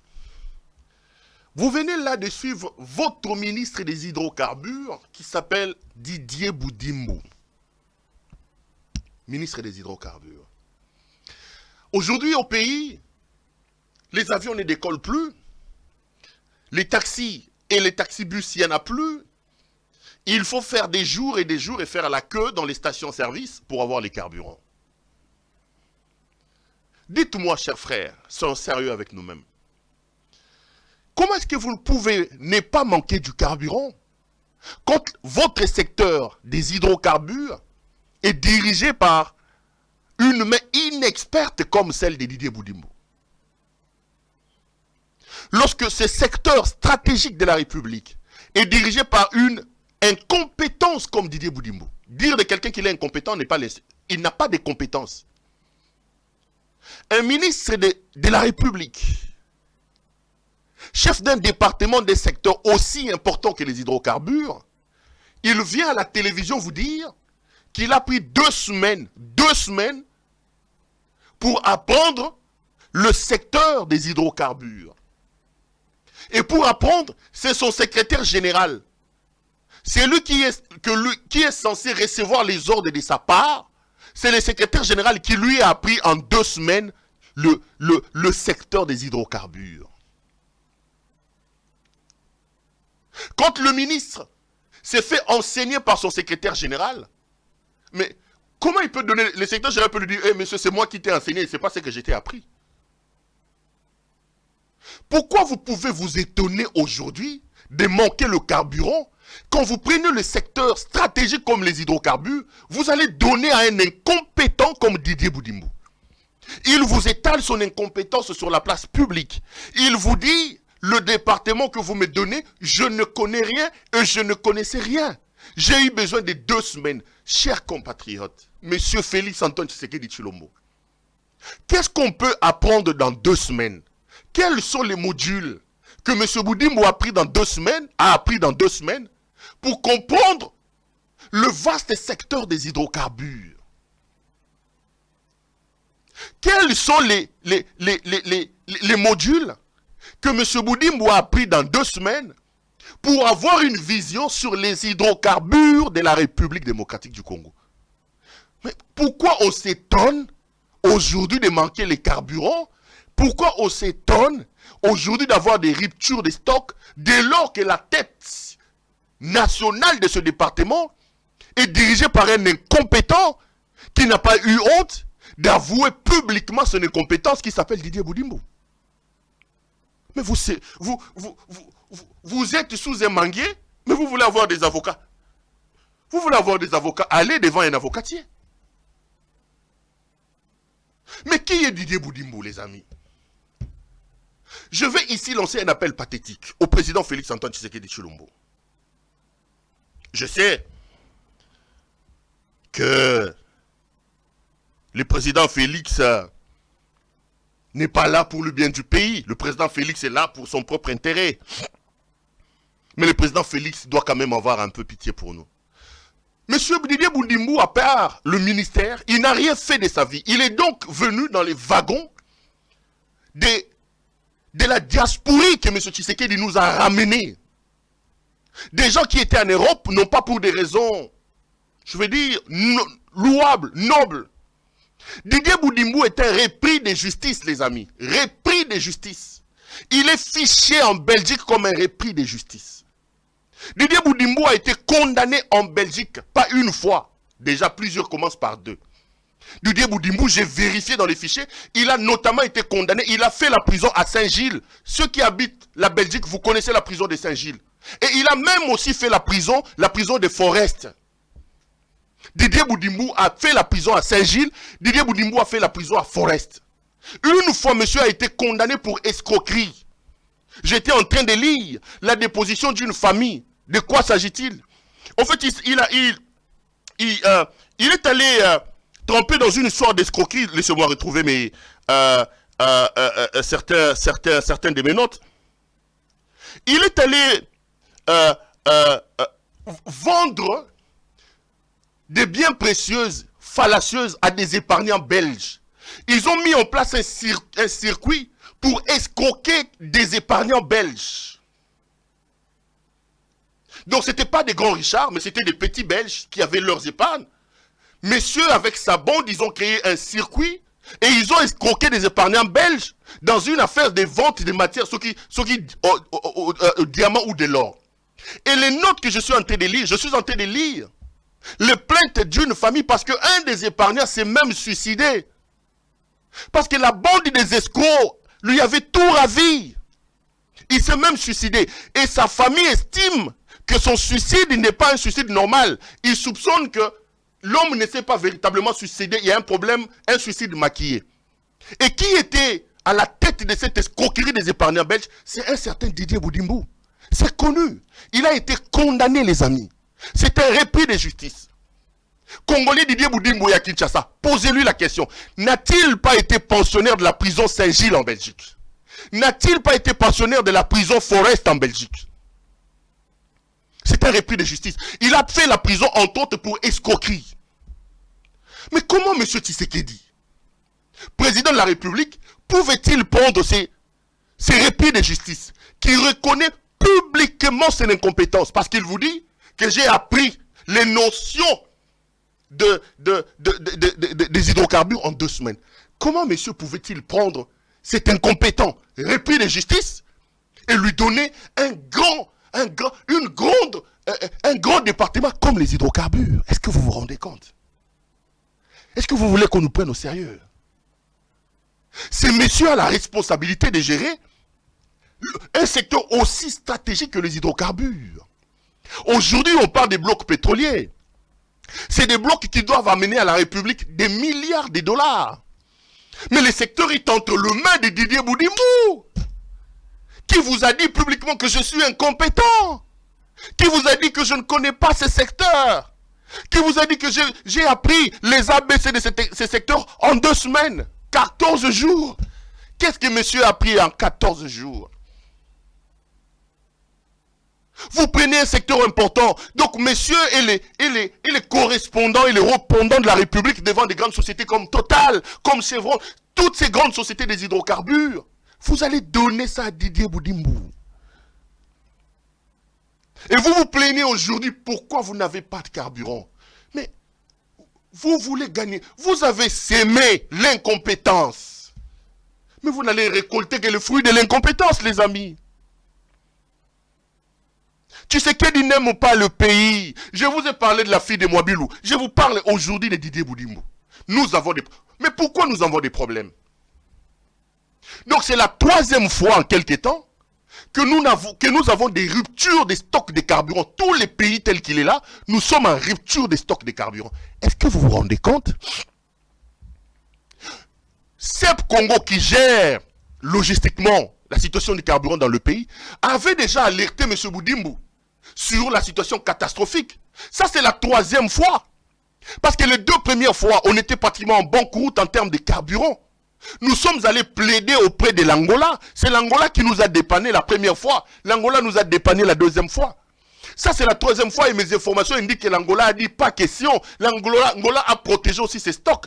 Speaker 2: Vous venez là de suivre votre ministre des hydrocarbures qui s'appelle Didier Boudimbo. Ministre des hydrocarbures. Aujourd'hui au pays, les avions ne décollent plus. Les taxis et les taxibus, il n'y en a plus. Il faut faire des jours et faire la queue dans les stations-service pour avoir les carburants. Dites-moi, chers frères, soyons sérieux avec nous-mêmes. Comment est-ce que vous ne pouvez ne pas manquer du carburant quand votre secteur des hydrocarbures est dirigé par une main inexperte comme celle de Didier Boudimbo? Lorsque ce secteur stratégique de la République est dirigé par une incompétence comme Didier Boudimbo, dire de quelqu'un qu'il est incompétent n'est pas il n'a pas de compétences. Un ministre de la République, chef d'un département des secteurs aussi important que les hydrocarbures, il vient à la télévision vous dire qu'il a pris 2 semaines pour apprendre le secteur des hydrocarbures. Et pour apprendre, c'est son secrétaire général. C'est lui qui est censé recevoir les ordres de sa part. C'est le secrétaire général qui lui a appris en 2 semaines le secteur des hydrocarbures. Quand le ministre s'est fait enseigner par son secrétaire général, mais comment il peut donner, le secrétaire général peut lui dire, hey, monsieur, c'est moi qui t'ai enseigné, c'est pas ce que je t'ai appris. Pourquoi vous pouvez vous étonner aujourd'hui de manquer le carburant quand vous prenez le secteur stratégique comme les hydrocarbures, vous allez donner à un incompétent comme Didier Boudimbo. Il vous étale son incompétence sur la place publique. Il vous dit, le département que vous me donnez, je ne connais rien et je ne connaissais rien. J'ai eu besoin de 2 semaines. Chers compatriotes, Monsieur Félix Antoine Tshisekedi Tshilombo, qu'est-ce qu'on peut apprendre dans 2 semaines? Quels sont les modules que M. Boudimbo a appris dans 2 semaines pour comprendre le vaste secteur des hydrocarbures? Quels sont les modules que M. Boudimbo a appris dans 2 semaines pour avoir une vision sur les hydrocarbures de la République démocratique du Congo? Mais pourquoi on s'étonne aujourd'hui de manquer les carburants? Pourquoi on s'étonne aujourd'hui d'avoir des ruptures de stock dès lors que la tête nationale de ce département est dirigée par un incompétent qui n'a pas eu honte d'avouer publiquement son incompétence qui s'appelle Didier Boudimbo? Mais vous êtes sous un manguier, mais vous voulez avoir des avocats. Vous voulez avoir des avocats, allez devant un avocatier. Mais qui est Didier Boudimbo, les amis? Je vais ici lancer un appel pathétique au président Félix Antoine Tshisekedi Tshilombo. Je sais que le président Félix n'est pas là pour le bien du pays. Le président Félix est là pour son propre intérêt. Mais le président Félix doit quand même avoir un peu pitié pour nous. Monsieur Didier Boundimbo, à part le ministère, il n'a rien fait de sa vie. Il est donc venu dans les wagons de la diasporie que M. Tshisekedi nous a ramenés. Des gens qui étaient en Europe, non pas pour des raisons, je veux dire, louables, nobles. Didier Boundimbo est un repris de justice, les amis. Repris de justice. Il est fiché en Belgique comme un repris de justice. Didier Boundimbo a été condamné en Belgique, pas une fois. Déjà, plusieurs commencent par deux. Didier Boundimbo, j'ai vérifié dans les fichiers, il a notamment été condamné, il a fait la prison à Saint-Gilles. Ceux qui habitent la Belgique, vous connaissez la prison de Saint-Gilles. Et il a même aussi fait la prison de Forest. Didier Boundimbo a fait la prison à Saint-Gilles, Didier Boundimbo a fait la prison à Forest. Une fois, monsieur a été condamné pour escroquerie. J'étais en train de lire la déposition d'une famille. De quoi s'agit-il? En fait, il est allé trempé dans une histoire d'escroquerie. Laissez-moi retrouver certaines de mes notes. Il est allé vendre des biens précieuses, fallacieuses à des épargnants belges. Ils ont mis en place un circuit pour escroquer des épargnants belges. Donc ce n'était pas des grands richards, mais c'était des petits belges qui avaient leurs épargnes. Messieurs, avec sa bande, ils ont créé un circuit et ils ont escroqué des épargnants belges dans une affaire de vente de matières, ce qui diamant ou de l'or. Et les notes que je suis en train de lire, les plaintes d'une famille parce qu'un des épargnants s'est même suicidé. Parce que la bande des escrocs lui avait tout ravi. Il s'est même suicidé. Et sa famille estime que son suicide n'est pas un suicide normal. Il soupçonne que l'homme ne s'est pas véritablement suicidé. Il y a un problème, un suicide maquillé. Et qui était à la tête de cette escroquerie des épargnants belges? C'est un certain Didier Boundimbo. C'est connu. Il a été condamné, les amis. C'est un repris de justice. Congolais Didier Boundimbo à Kinshasa, posez-lui la question. N'a-t-il pas été pensionnaire de la prison Saint-Gilles en Belgique? N'a-t-il pas été pensionnaire de la prison Forest en Belgique? C'est un repris de justice. Il a fait la prison entre autres pour escroquerie. Mais comment M. Tshisekedi, président de la République, pouvait-il prendre ces repris de justice qui reconnaît publiquement son incompétence? Parce qu'il vous dit que j'ai appris les notions des hydrocarbures en 2 semaines. Comment monsieur pouvait-il prendre cet incompétent repris de justice et lui donner un grand département comme les hydrocarbures? Est-ce que vous vous rendez compte? Est-ce que vous voulez qu'on nous prenne au sérieux? Ce monsieur a la responsabilité de gérer un secteur aussi stratégique que les hydrocarbures. Aujourd'hui, on parle des blocs pétroliers. C'est des blocs qui doivent amener à la République des milliards de dollars. Mais le secteur est entre les mains de Didier Boundimbo, qui vous a dit publiquement que je suis incompétent, qui vous a dit que je ne connais pas ce secteur, qui vous a dit que j'ai appris les ABC de ce secteur en 2 semaines, 14 jours. Qu'est-ce que monsieur a appris en 14 jours? Vous prenez un secteur important. Donc, messieurs et les correspondants et les répondants de la République devant des grandes sociétés comme Total, comme Chevron, toutes ces grandes sociétés des hydrocarbures, vous allez donner ça à Didier Boundimbo. Et vous vous plaignez aujourd'hui pourquoi vous n'avez pas de carburant. Mais vous voulez gagner. Vous avez sémé l'incompétence. Mais vous n'allez récolter que le fruit de l'incompétence, les amis. Tshisekedi n'aime pas le pays. Je vous ai parlé de la fille de Mwabilou. Je vous parle aujourd'hui de Didier Boundimbo. Nous avons des... Mais pourquoi nous avons des problèmes? Donc c'est la 3e fois en quelque temps que nous avons des ruptures des stocks de carburant. Tous les pays tels qu'il est là, nous sommes en rupture des stocks de carburant. Est-ce que vous vous rendez compte? CEP Congo qui gère logistiquement la situation du carburant dans le pays avait déjà alerté M. Boundimbo sur la situation catastrophique. Ça, c'est la 3e fois. Parce que les 2 premières fois, on était pratiquement en bonne route en termes de carburant. Nous sommes allés plaider auprès de l'Angola. C'est l'Angola qui nous a dépanné la première fois. L'Angola nous a dépanné la 2e fois. Ça, c'est la 3e fois et mes informations indiquent que l'Angola a dit pas question. L'Angola a protégé aussi ses stocks.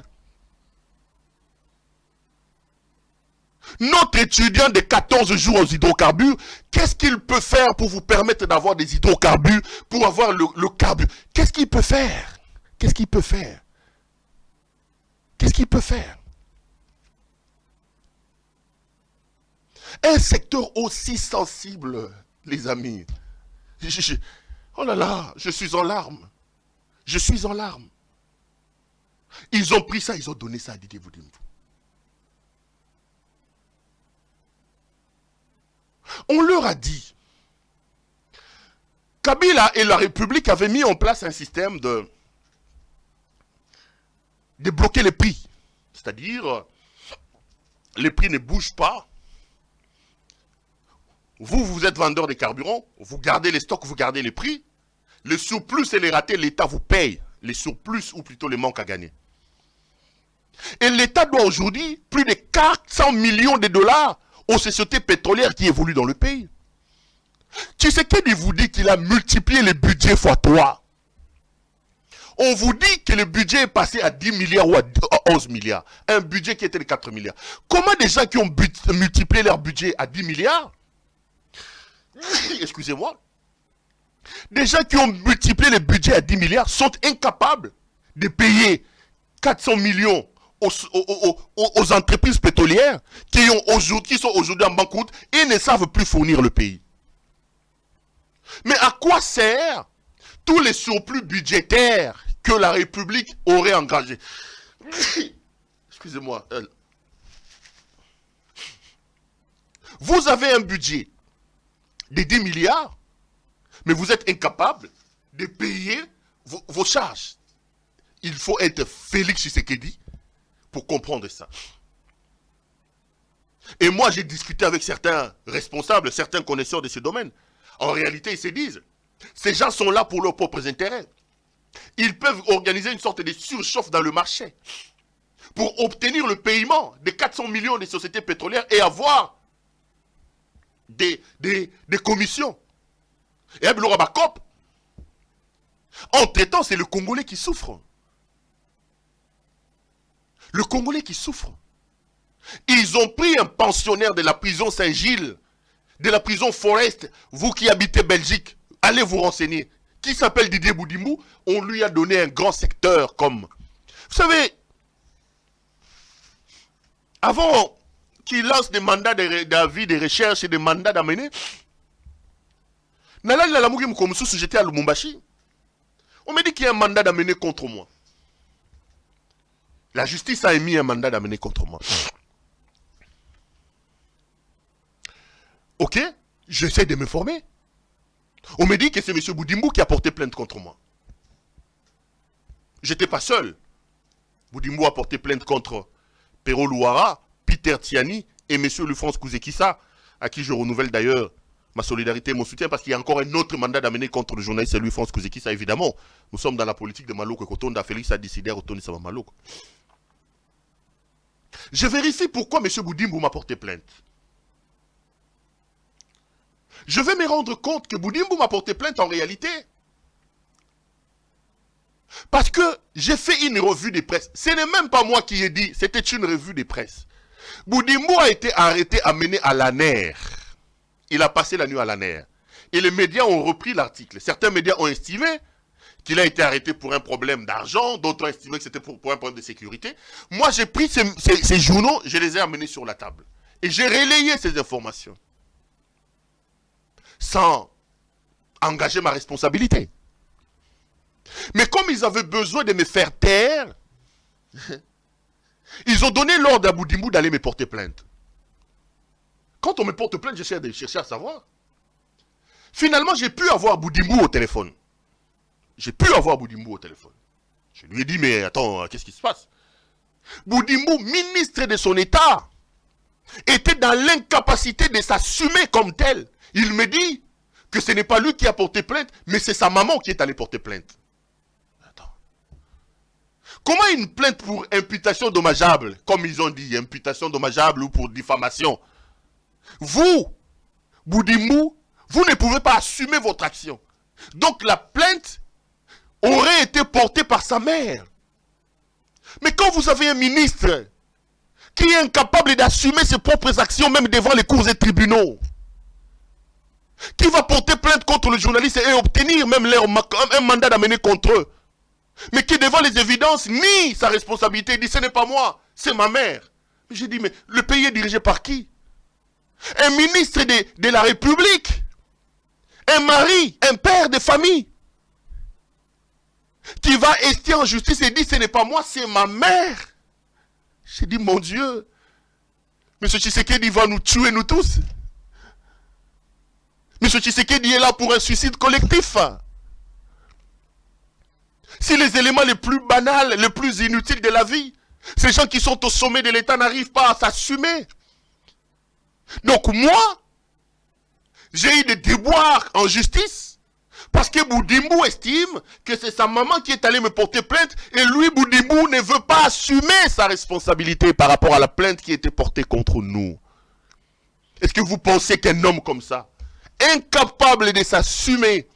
Speaker 2: Notre étudiant de 14 jours aux hydrocarbures, qu'est-ce qu'il peut faire pour vous permettre d'avoir des hydrocarbures, pour avoir le carburant? Qu'est-ce qu'il peut faire? Qu'est-ce qu'il peut faire? Qu'est-ce qu'il peut faire? Un secteur aussi sensible, les amis. Oh là là, je suis en larmes. Je suis en larmes. Ils ont pris ça, ils ont donné ça à Didier Boudimbo. On leur a dit, Kabila et la République avaient mis en place un système de bloquer les prix. C'est-à-dire, les prix ne bougent pas. Vous êtes vendeur de carburant, vous gardez les stocks, vous gardez les prix. Le surplus et les ratés, l'État vous paye. Les surplus ou plutôt les manques à gagner. Et l'État doit aujourd'hui plus de 400 millions de dollars aux sociétés pétrolières qui évoluent dans le pays. Tshisekedi vous dit qu'il a multiplié le budget x3. On vous dit que le budget est passé à 10 milliards ou à 11 milliards. Un budget qui était de 4 milliards. Comment des gens qui ont multiplié leur budget à 10 milliards, excusez-moi, des gens qui ont multiplié le budget à 10 milliards sont incapables de payer 400 millions aux entreprises pétrolières qui sont aujourd'hui en banqueroute et ne savent plus fournir le pays. Mais à quoi sert tous les surplus budgétaires que la République aurait engagés? Excusez-moi. Vous avez un budget de 10 milliards, mais vous êtes incapable de payer vos charges. Il faut être Félix Tshisekedi pour comprendre ça. Et moi, j'ai discuté avec certains responsables, certains connaisseurs de ce domaine. En réalité, ils se disent, ces gens sont là pour leurs propres intérêts. Ils peuvent organiser une sorte de surchauffe dans le marché pour obtenir le paiement de 400 millions de sociétés pétrolières et avoir des commissions. Et entre-temps, c'est le Congolais qui souffre. Le Congolais qui souffre. Ils ont pris un pensionnaire de la prison Saint-Gilles, de la prison Forest, vous qui habitez Belgique, allez vous renseigner, qui s'appelle Didier Boudimbo, on lui a donné un grand secteur comme... Vous savez, avant qu'il lance des mandats d'avis, de recherche et des mandats d'amener, j'étais à Lumumbashi, on m'a dit qu'il y a un mandat d'amener contre moi. La justice a émis un mandat d'amener contre moi. Ok, j'essaie de me former. On me dit que c'est M. Boudimbo qui a porté plainte contre moi. J'étais pas seul. Boudimbo a porté plainte contre Pero Louara, Peter Tiani et M. Lufrance Kouzekissa, à qui je renouvelle d'ailleurs ma solidarité et mon soutien, parce qu'il y a encore un autre mandat d'amener contre le journaliste Lufrance Kouzekissa, évidemment. Nous sommes dans la politique de Maloko, quand on a Félix a décidé à retourner sur Maloko. Je vérifie pourquoi M. Boudimbo m'a porté plainte. Je vais me rendre compte que Boudimbo m'a porté plainte en réalité. Parce que j'ai fait une revue de presse. Ce n'est même pas moi qui ai dit, c'était une revue de presse. Boudimbo a été arrêté, amené à l'ANER. Il a passé la nuit à l'ANER. Et les médias ont repris l'article. Certains médias ont estimé qu'il a été arrêté pour un problème d'argent, d'autres ont estimé que c'était pour un problème de sécurité. Moi, j'ai pris ces journaux, je les ai amenés sur la table. Et j'ai relayé ces informations. Sans engager ma responsabilité. Mais comme ils avaient besoin de me faire taire, ils ont donné l'ordre à Boudimbo d'aller me porter plainte. Quand on me porte plainte, j'essaie de chercher à savoir. Finalement, j'ai pu avoir Boudimbo au téléphone. J'ai pu avoir Boudimbo au téléphone. Je lui ai dit, mais attends, qu'est-ce qui se passe? Boudimbo, ministre de son État, était dans l'incapacité de s'assumer comme tel. Il me dit que ce n'est pas lui qui a porté plainte, mais c'est sa maman qui est allée porter plainte. Attends. Comment une plainte pour imputation dommageable, comme ils ont dit, imputation dommageable ou pour diffamation? Vous, Boudimou, vous ne pouvez pas assumer votre action. Donc la plainte aurait été portée par sa mère. Mais quand vous avez un ministre qui est incapable d'assumer ses propres actions, même devant les cours et tribunaux, qui va porter plainte contre le journaliste et obtenir même un mandat d'amener contre eux, mais qui devant les évidences nie sa responsabilité, il dit ce n'est pas moi, c'est ma mère. Mais j'ai dit, mais le pays est dirigé par qui? Un ministre de la République, un mari, un père de famille, qui va ester en justice et dit ce n'est pas moi, c'est ma mère. J'ai dit, mon Dieu, M. Tshisekedi va nous tuer nous tous. M. Tshisekedi est là pour un suicide collectif. Si les éléments les plus banals, les plus inutiles de la vie, ces gens qui sont au sommet de l'État n'arrivent pas à s'assumer. Donc moi, j'ai eu des déboires en justice parce que Boudimou estime que c'est sa maman qui est allée me porter plainte et lui, Boudimou, ne veut pas assumer sa responsabilité par rapport à la plainte qui a été portée contre nous. Est-ce que vous pensez qu'un homme comme ça, incapable de s'assumer,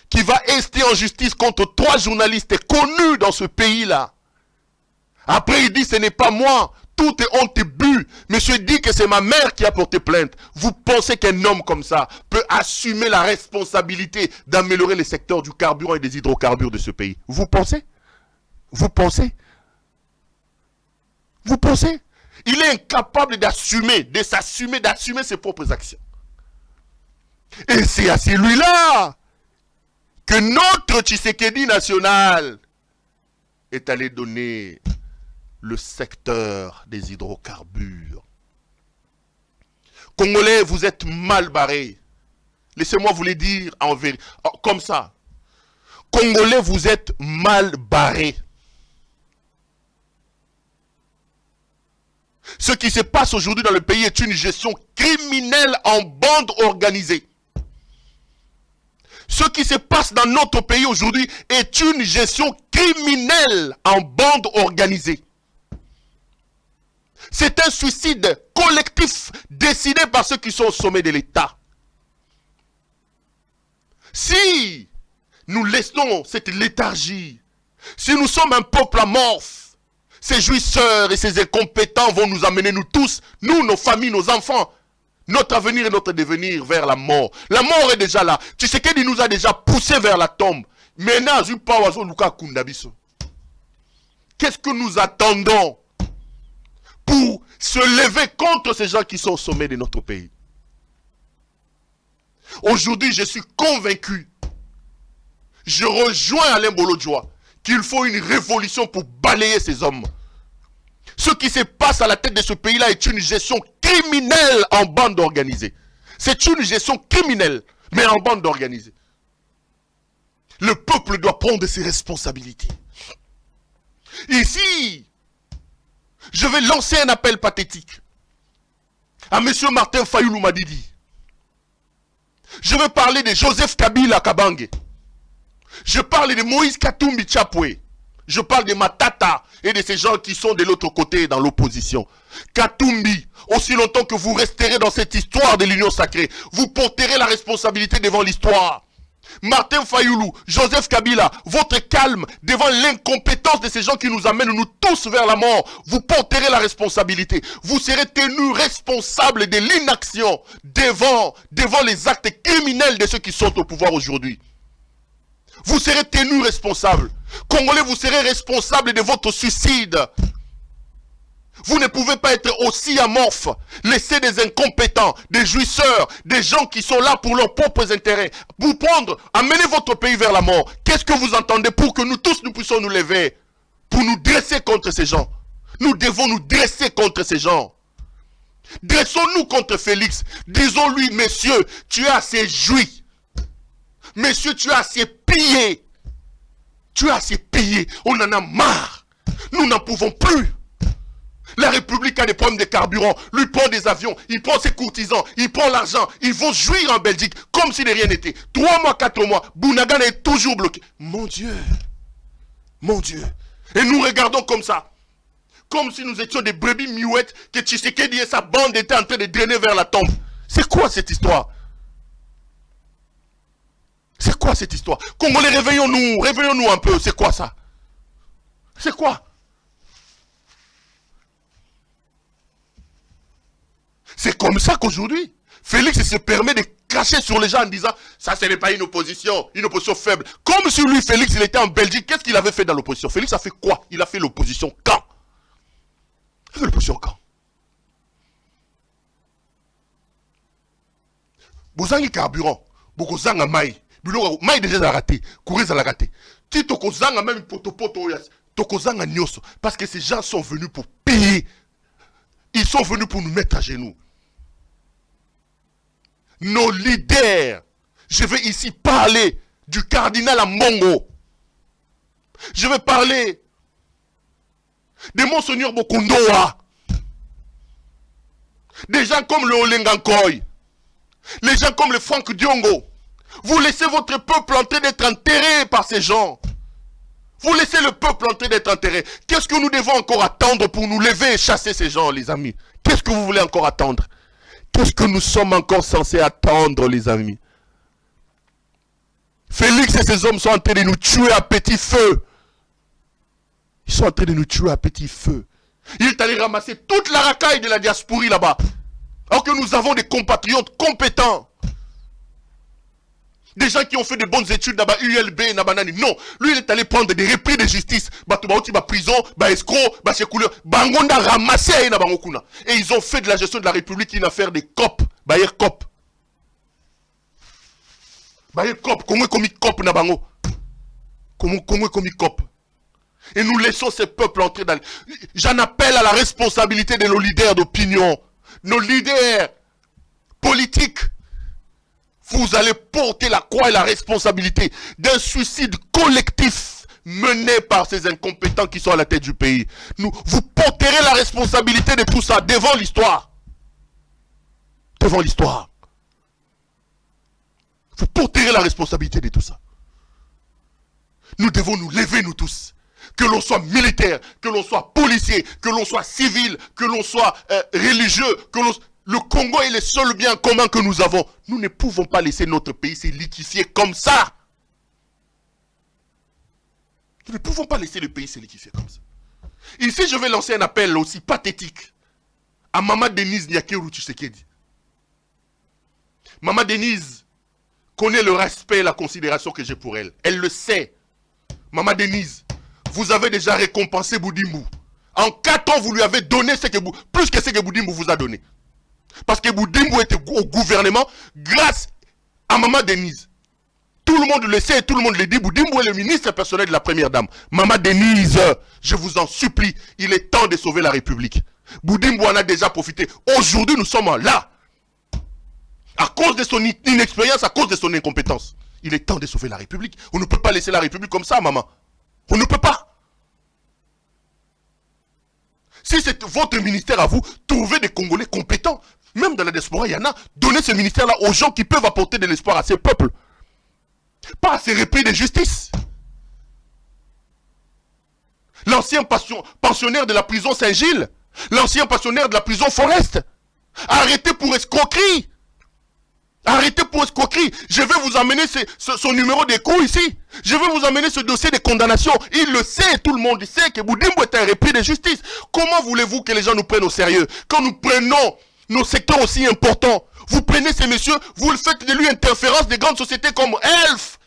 Speaker 2: qui va rester en justice contre 3 journalistes connus dans ce pays-là, après il dit ce n'est pas moi, tout est honte et but, monsieur dit que c'est ma mère qui a porté plainte. Vous pensez qu'un homme comme ça peut assumer la responsabilité d'améliorer les secteurs du carburant et des hydrocarbures de ce pays? Vous pensez? Vous pensez? Vous pensez? Il est incapable d'assumer, d'assumer ses propres actions. Et c'est à celui-là que notre Tshisekedi national est allé donner le secteur des hydrocarbures. Congolais, vous êtes mal barrés. Laissez-moi vous le dire en vérité, comme ça. Congolais, vous êtes mal barrés. Ce qui se passe aujourd'hui dans le pays est une gestion criminelle en bande organisée. Ce qui se passe dans notre pays aujourd'hui est une gestion criminelle en bande organisée. C'est un suicide collectif décidé par ceux qui sont au sommet de l'État. Si nous laissons cette léthargie, si nous sommes un peuple amorphe, ces jouisseurs et ces incompétents vont nous amener, nous tous, nous, nos familles, nos enfants, notre avenir et notre devenir vers la mort. La mort est déjà là. Tu sais qu'il nous a déjà poussés vers la tombe. Maintenant, qu'est-ce que nous attendons pour se lever contre ces gens qui sont au sommet de notre pays? Aujourd'hui, je suis convaincu, je rejoins Alain Bolodjoa, qu'il faut une révolution pour balayer ces hommes. Ce qui se passe à la tête de ce pays-là est une gestion criminelle en bande organisée. C'est une gestion criminelle, mais en bande organisée. Le peuple doit prendre ses responsabilités. Ici, je vais lancer un appel pathétique à M. Martin Fayulu Madidi. Je vais parler de Joseph Kabila Kabange. Je parle de Moïse Katumbi Chapwe. Je parle de Matata et de ces gens qui sont de l'autre côté dans l'opposition. Katumbi, aussi longtemps que vous resterez dans cette histoire de l'union sacrée, vous porterez la responsabilité devant l'histoire. Martin Fayulu, Joseph Kabila, votre calme devant l'incompétence de ces gens qui nous amènent nous tous vers la mort, vous porterez la responsabilité. Vous serez tenus responsables de l'inaction devant les actes criminels de ceux qui sont au pouvoir aujourd'hui. Vous serez tenus responsables. Congolais, vous serez responsables de votre suicide. Vous ne pouvez pas être aussi amorphes. Laissez des incompétents, des jouisseurs, des gens qui sont là pour leurs propres intérêts, vous prendre, amener votre pays vers la mort. Qu'est-ce que vous entendez pour que nous tous nous puissions nous lever, pour nous dresser contre ces gens? Nous devons nous dresser contre ces gens. Dressons-nous contre Félix. Disons-lui, messieurs, tu es assez joui. Messieurs, tu as assez pillé. Tu as assez pillé. On en a marre. Nous n'en pouvons plus. La République a des problèmes de carburant. Lui prend des avions. Il prend ses courtisans. Il prend l'argent. Ils vont jouir en Belgique comme si de rien n'était. 3 mois, 4 mois. Bounagan est toujours bloqué. Mon Dieu. Mon Dieu. Et nous regardons comme ça. Comme si nous étions des brebis muettes que Tshisekedi et sa bande étaient en train de drainer vers la tombe. C'est quoi cette histoire? C'est quoi cette histoire? Congolais, réveillons-nous un peu. C'est quoi ça? C'est quoi? C'est comme ça qu'aujourd'hui, Félix se permet de cracher sur les gens en disant ça, ce n'est pas une opposition faible. Comme si lui, Félix, il était en Belgique, qu'est-ce qu'il avait fait dans l'opposition? Félix a fait quoi? Il a fait l'opposition quand? Il a fait l'opposition quand? Bozangi carburant, Bokozanga Maï, Maï déjà raté, Kourez a raté. Si Tokozanga même Potopoto, Tokozanga Nyoso, parce que ces gens sont venus pour payer. Ils sont venus pour nous mettre à genoux. Nos leaders, je vais ici parler du cardinal Ambongo. Je vais parler de Monseigneur Bokondoa. Des gens comme le Olengankoy. Les gens comme le Franck Diongo. Vous laissez votre peuple en train d'être enterré par ces gens. Vous laissez le peuple en train d'être enterré. Qu'est-ce que nous devons encore attendre pour nous lever et chasser ces gens, les amis? Qu'est-ce que vous voulez encore attendre? Qu'est-ce que nous sommes encore censés attendre, les amis? Félix et ses hommes sont en train de nous tuer à petit feu. Ils sont en train de nous tuer à petit feu. Il est allé ramasser toute la racaille de la diaspora là-bas. Alors que nous avons des compatriotes compétents. Des gens qui ont fait de bonnes études là-bas, ULB, Nabanani. Non, lui il est allé prendre des repris de justice. Prison, escroc, couleur. Bangonda ramassé na bangokuna. Et ils ont fait de la gestion de la République une affaire des COP. Bayer COP. Bayer COP. Comment commis COP na bango? Comment commis COP? Et nous laissons ces peuples entrer dans... J'en appelle à la responsabilité de nos leaders d'opinion. Nos leaders politiques. Vous allez porter la croix et la responsabilité d'un suicide collectif mené par ces incompétents qui sont à la tête du pays. Vous porterez la responsabilité de tout ça devant l'histoire. Devant l'histoire. Vous porterez la responsabilité de tout ça. Nous devons nous lever, nous tous. Que l'on soit militaire, que l'on soit policier, que l'on soit civil, que l'on soit religieux, que l'on... Le Congo est le seul bien commun que nous avons. Nous ne pouvons pas laisser notre pays se liquéfier comme ça. Nous ne pouvons pas laisser le pays se liquéfier comme ça. Ici, je vais lancer un appel aussi pathétique à Maman Denise Nyakeru Tshisekedi. Maman Denise connaît le respect et la considération que j'ai pour elle. Elle le sait. Maman Denise, vous avez déjà récompensé Boudimbu. En 4 ans, vous lui avez donné plus que ce que Boudimbu vous a donné. Parce que Boudimbu était au gouvernement grâce à Maman Denise. Tout le monde le sait et tout le monde le dit. Boudimbu est le ministre personnel de la première dame. Maman Denise, je vous en supplie, il est temps de sauver la République. Boudimbu en a déjà profité. Aujourd'hui, nous sommes là. À cause de son inexpérience, à cause de son incompétence. Il est temps de sauver la République. On ne peut pas laisser la République comme ça, maman. On ne peut pas. Si c'est votre ministère à vous, trouvez des Congolais compétents. Même dans la diaspora, il y en a. Donnez ce ministère-là aux gens qui peuvent apporter de l'espoir à ces peuples. Pas à ces repris de justice. L'ancien pensionnaire de la prison Saint-Gilles, l'ancien pensionnaire de la prison Forest, arrêté pour escroquerie. Arrêtez pour escroquerie. Je vais vous amener son numéro d'écho ici. Je vais vous amener ce dossier de condamnation. Il le sait, tout le monde sait que Boudimbu est un repris de justice. Comment voulez-vous que les gens nous prennent au sérieux? Quand nous prenons nos secteurs aussi importants, vous prenez ces messieurs, vous le faites de lui interférence des grandes sociétés comme Elf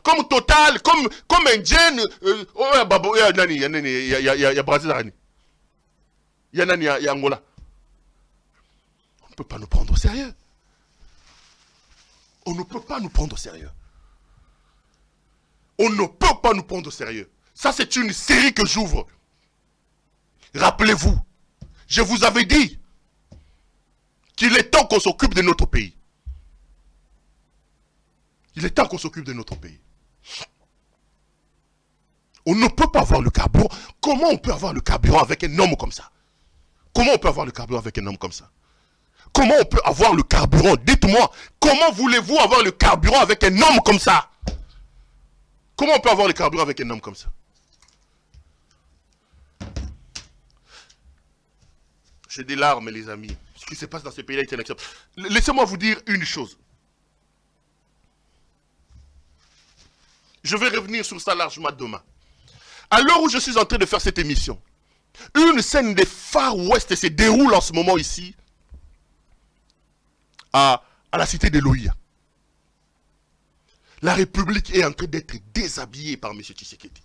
Speaker 2: comme Total, comme Indienne, Brazil, Angola. On ne peut pas nous prendre au sérieux. On ne peut pas nous prendre au sérieux. On ne peut pas nous prendre au sérieux. Ça, c'est une série que j'ouvre. Rappelez-vous, je vous avais dit qu'il est temps qu'on s'occupe de notre pays. Il est temps qu'on s'occupe de notre pays. On ne peut pas avoir le carburant. Comment on peut avoir le carburant avec un homme comme ça? Comment on peut avoir le carburant avec un homme comme ça? Comment on peut avoir le carburant? Dites-moi, comment voulez-vous avoir le carburant avec un homme comme ça? Comment on peut avoir le carburant avec un homme comme ça? J'ai des larmes, les amis. Ce qui se passe dans ces pays-là est inacceptable. Laissez-moi vous dire une chose. Je vais revenir sur ça largement demain. À l'heure où je suis en train de faire cette émission, une scène des Far West se déroule en ce moment ici, à la cité de Loïa. La République est en train d'être déshabillée par M. Tshisekedi.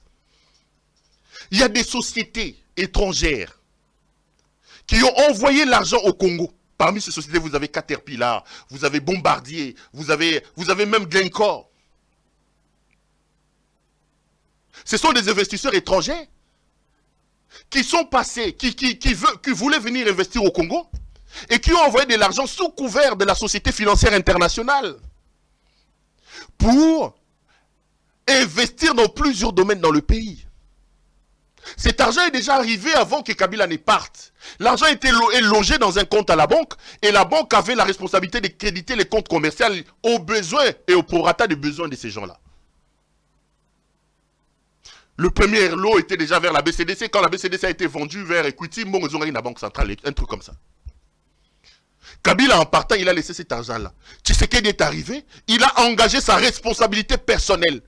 Speaker 2: Il y a des sociétés étrangères qui ont envoyé l'argent au Congo. Parmi ces sociétés, vous avez Caterpillar, vous avez Bombardier, vous avez même Glencore. Ce sont des investisseurs étrangers qui sont passés, qui voulaient venir investir au Congo et qui ont envoyé de l'argent sous couvert de la Société financière internationale pour investir dans plusieurs domaines dans le pays. Cet argent est déjà arrivé avant que Kabila ne parte. L'argent était logé dans un compte à la banque et la banque avait la responsabilité de créditer les comptes commerciaux aux besoins et au prorata des besoins de ces gens-là. Le premier lot était déjà vers la BCDC. Quand la BCDC a été vendue vers Equity, la Banque Centrale, un truc comme ça. Kabila, en partant, il a laissé cet argent-là. Tshisekedi est arrivé, il a engagé sa responsabilité personnelle.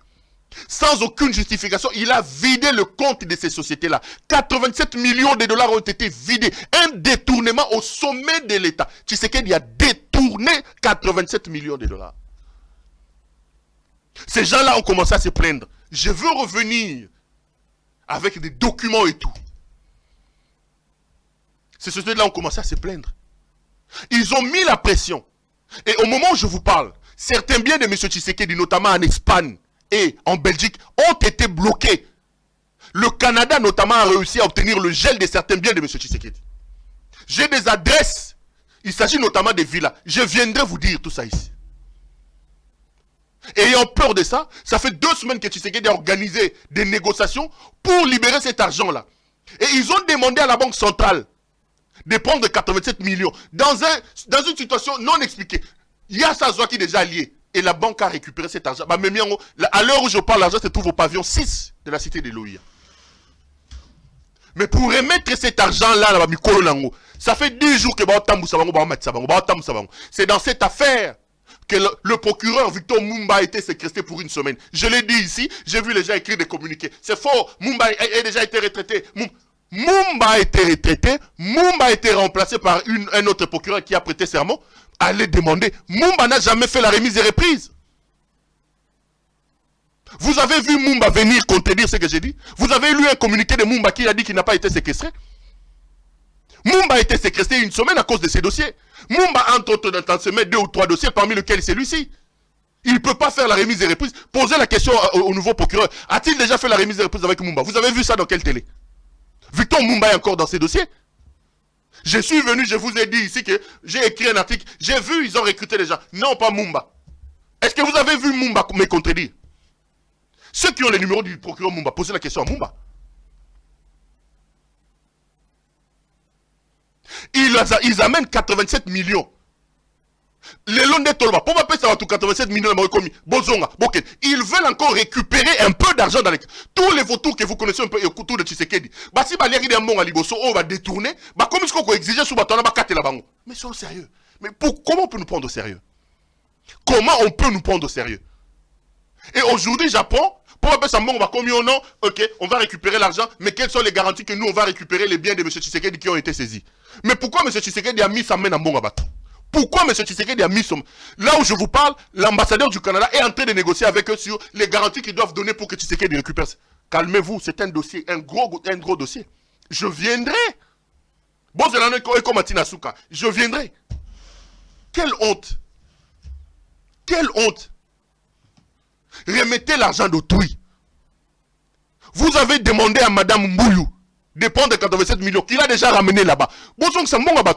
Speaker 2: Sans aucune justification, il a vidé le compte de ces sociétés-là. 87 millions de dollars ont été vidés. Un détournement au sommet de l'État. Tshisekedi a détourné 87 millions de dollars. Ces gens-là ont commencé à se plaindre. Je veux revenir avec des documents et tout. Ces sociétés-là ont commencé à se plaindre. Ils ont mis la pression. Et au moment où je vous parle, certains biens de M. Tshisekedi, notamment en Espagne et en Belgique, ont été bloqués. Le Canada, notamment, a réussi à obtenir le gel de certains biens de M. Tshisekedi. J'ai des adresses. Il s'agit notamment des villas. Je viendrai vous dire tout ça ici. Ayant peur de ça, ça fait 2 semaines que Tshisekedi a organisé des négociations pour libérer cet argent-là. Et ils ont demandé à la Banque centrale de prendre 87 millions dans une situation non expliquée. Il y a Sazwa qui est déjà lié. Et la banque a récupéré cet argent. À l'heure où je parle, l'argent se trouve au pavillon 6 de la cité de Loïa. Mais pour remettre cet argent-là, ça fait 10 jours que c'est dans cette affaire que le procureur Victor Mumba a été séquestré pour 1 semaine. Je l'ai dit ici, j'ai vu les gens écrire des communiqués. C'est faux, Mumba a déjà été retraité. Mumba a été retraité, Mumba a été remplacé par un autre procureur qui a prêté serment. Allez demander, Mumba n'a jamais fait la remise des reprises. Vous avez vu Mumba venir contredire ce que j'ai dit? Vous avez lu un communiqué de Mumba qui a dit qu'il n'a pas été séquestré? Mumba a été séquestré 1 semaine à cause de ses dossiers. Mumba, entre autres, dans ce 2 ou 3 dossiers, parmi lesquels celui-ci. Il ne peut pas faire la remise des reprises. Posez la question au nouveau procureur. A-t-il déjà fait la remise des reprises avec Mumba? Vous avez vu ça dans quelle télé? Victor Mumba est encore dans ses dossiers. Je suis venu, je vous ai dit ici que j'ai écrit un article. J'ai vu, ils ont recruté des gens. Non, pas Mumba. Est-ce que vous avez vu Mumba me contredire? Ceux qui ont les numéros du procureur Mumba, posez la question à Mumba. Ils amènent 87 millions. Les lots de Tolba, pour m'appeler ça va tout 87 millions de ils veulent encore récupérer un peu d'argent dans les... Tous les vautours que vous connaissez un peu autour de Tshisekedi. Si on va détourner, comme est-ce qu'on va exiger sous bâton, mais soyons sérieux. Mais comment on peut nous prendre au sérieux? Comment on peut nous prendre au sérieux? Et aujourd'hui, j'apprends, pour m'appeler ça, on va comme au nom, ok, on va récupérer l'argent, mais quelles sont les garanties que nous, on va récupérer les biens de M. Tshisekedi qui ont été saisis? Mais pourquoi M. Tshisekedi a mis sa main en bon abattu? Pourquoi M. Tshisekedi a mis son... Là où je vous parle, l'ambassadeur du Canada est en train de négocier avec eux sur les garanties qu'ils doivent donner pour que Tshisekedi récupère. Calmez-vous, c'est un dossier, un gros dossier. Je viendrai. Bon, c'est comme Matina Souka. Je viendrai. Quelle honte. Quelle honte. Remettez l'argent d'autrui. Vous avez demandé à Madame Mboulou de prendre 87 millions qu'il a déjà ramené là-bas. Bon,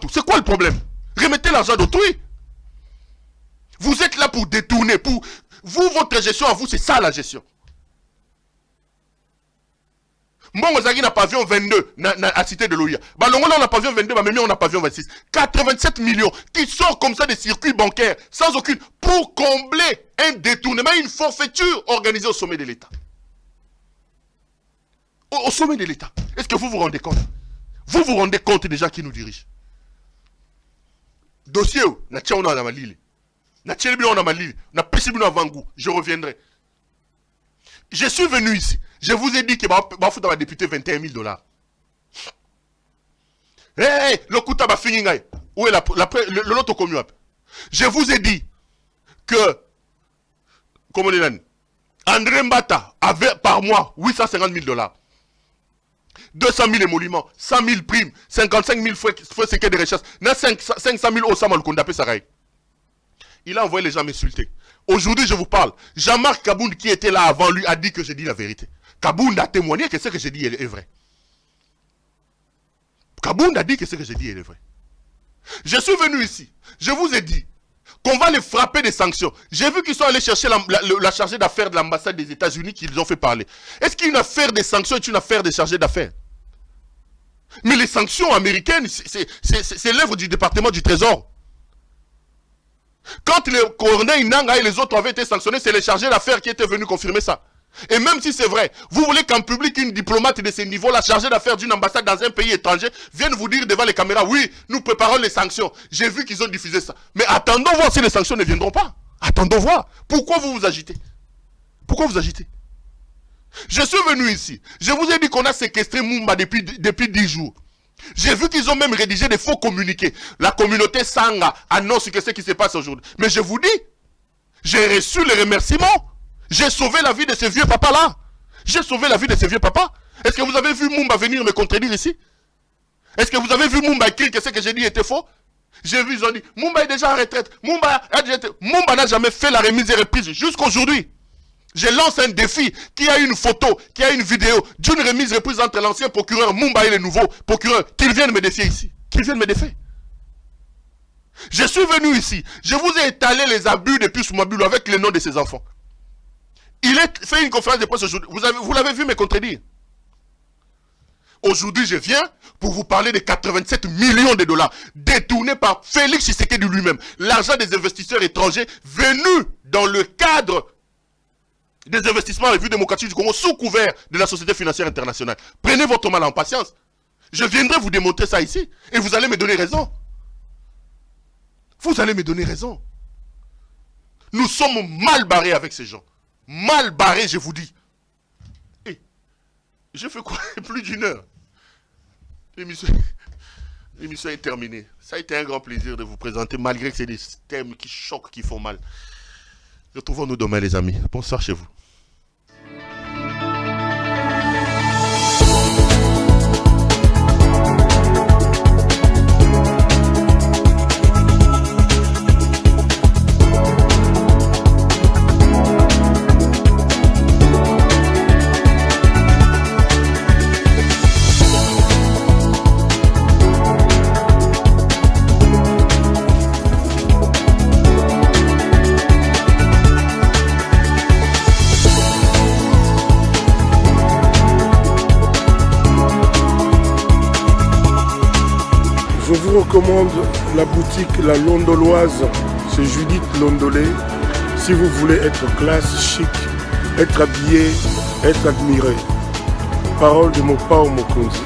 Speaker 2: c'est quoi le problème? Remettez l'argent d'autrui. Vous êtes là pour détourner. Pour vous, votre gestion à vous, c'est ça la gestion. Moi, on a pavillon 22 à Cité de Loïa. On a pavillon 22, mais on a pavillon 26. 87 millions qui sortent comme ça des circuits bancaires, sans aucune, pour combler un détournement, une forfaiture organisée au sommet de l'État. Au sommet de l'État. Est-ce que vous vous rendez compte? Vous vous rendez compte des gens qui nous dirigent? dossier, na tia on a ma lille. Na tia on a ma lille. Na pesi bino avant goût. Je reviendrai. Je suis venu ici. Je vous ai dit que va foutre ma député $21 000. Hey, le coup tabac fini. Où est l'autre commune? Je vous ai dit que, comment on dit, André Mbata avait par mois $850 000. 200 000 émoluments, 100 000 primes, 55 000 frais séquelles de recherche, 500 000 au Samal Kondapé Sarai. Il a envoyé les gens m'insulter. Aujourd'hui, je vous parle. Jean-Marc Kabound, qui était là avant lui, a dit que j'ai dit la vérité. Kabound a témoigné que ce que j'ai dit est vrai. Kabound a dit que ce que j'ai dit est vrai. Je suis venu ici. Je vous ai dit qu'on va les frapper des sanctions. J'ai vu qu'ils sont allés chercher la chargée d'affaires de l'ambassade des États-Unis qu'ils ont fait parler. Est-ce qu'une affaire des sanctions est une affaire des chargés d'affaires? Mais les sanctions américaines, c'est l'œuvre du département du Trésor. Quand le Corneille Nanga et les autres avaient été sanctionnés, c'est les chargés d'affaires qui étaient venus confirmer ça. Et même si c'est vrai, vous voulez qu'en public, une diplomate de ce niveau-là, chargée d'affaires d'une ambassade dans un pays étranger, vienne vous dire devant les caméras, oui, nous préparons les sanctions. J'ai vu qu'ils ont diffusé ça. Mais attendons voir si les sanctions ne viendront pas. Attendons voir. Pourquoi vous vous agitez? Pourquoi vous agitez? Je suis venu ici. Je vous ai dit qu'on a séquestré Mumba depuis 10 jours. J'ai vu qu'ils ont même rédigé des faux communiqués. La communauté Sanga annonce ce qui se passe aujourd'hui. Mais je vous dis, j'ai reçu les remerciements. J'ai sauvé la vie de ces vieux papas-là. J'ai sauvé la vie de ces vieux papas. Est-ce que vous avez vu Mumba venir me contredire ici? Est-ce que vous avez vu Mumba écrire que ce que j'ai dit était faux? J'ai vu, ils ont dit, Mumba est déjà en retraite. Mumba n'a jamais fait la remise et reprise jusqu'aujourd'hui. Je lance un défi qui a une photo, qui a une vidéo d'une remise et reprise entre l'ancien procureur Mumba et le nouveau procureur. Qu'ils viennent me défier ici. Qu'ils viennent me défier. Je suis venu ici. Je vous ai étalé les abus de Pius Mabulu avec les noms de ses enfants. Il a fait une conférence de presse aujourd'hui. Vous l'avez vu me contredire. Aujourd'hui, je viens pour vous parler de 87 millions de dollars détournés par Félix Tshisekedi lui-même. L'argent des investisseurs étrangers venus dans le cadre des investissements en République démocratique du Congo sous couvert de la Société financière internationale. Prenez votre mal en patience. Je viendrai vous démontrer ça ici et vous allez me donner raison. Vous allez me donner raison. Nous sommes mal barrés avec ces gens. Mal barrés, je vous dis. Et je fais quoi? Plus d'1 heure. L'émission est terminée. Ça a été un grand plaisir de vous présenter, malgré que c'est des thèmes qui choquent, qui font mal. Retrouvons-nous demain, les amis. Bonsoir chez vous.
Speaker 1: Je vous recommande la boutique La Londoloise, c'est Judith Londolé. Si vous voulez être classe, chic, être habillé, être admiré. Parole de mon Pao Mokonzi.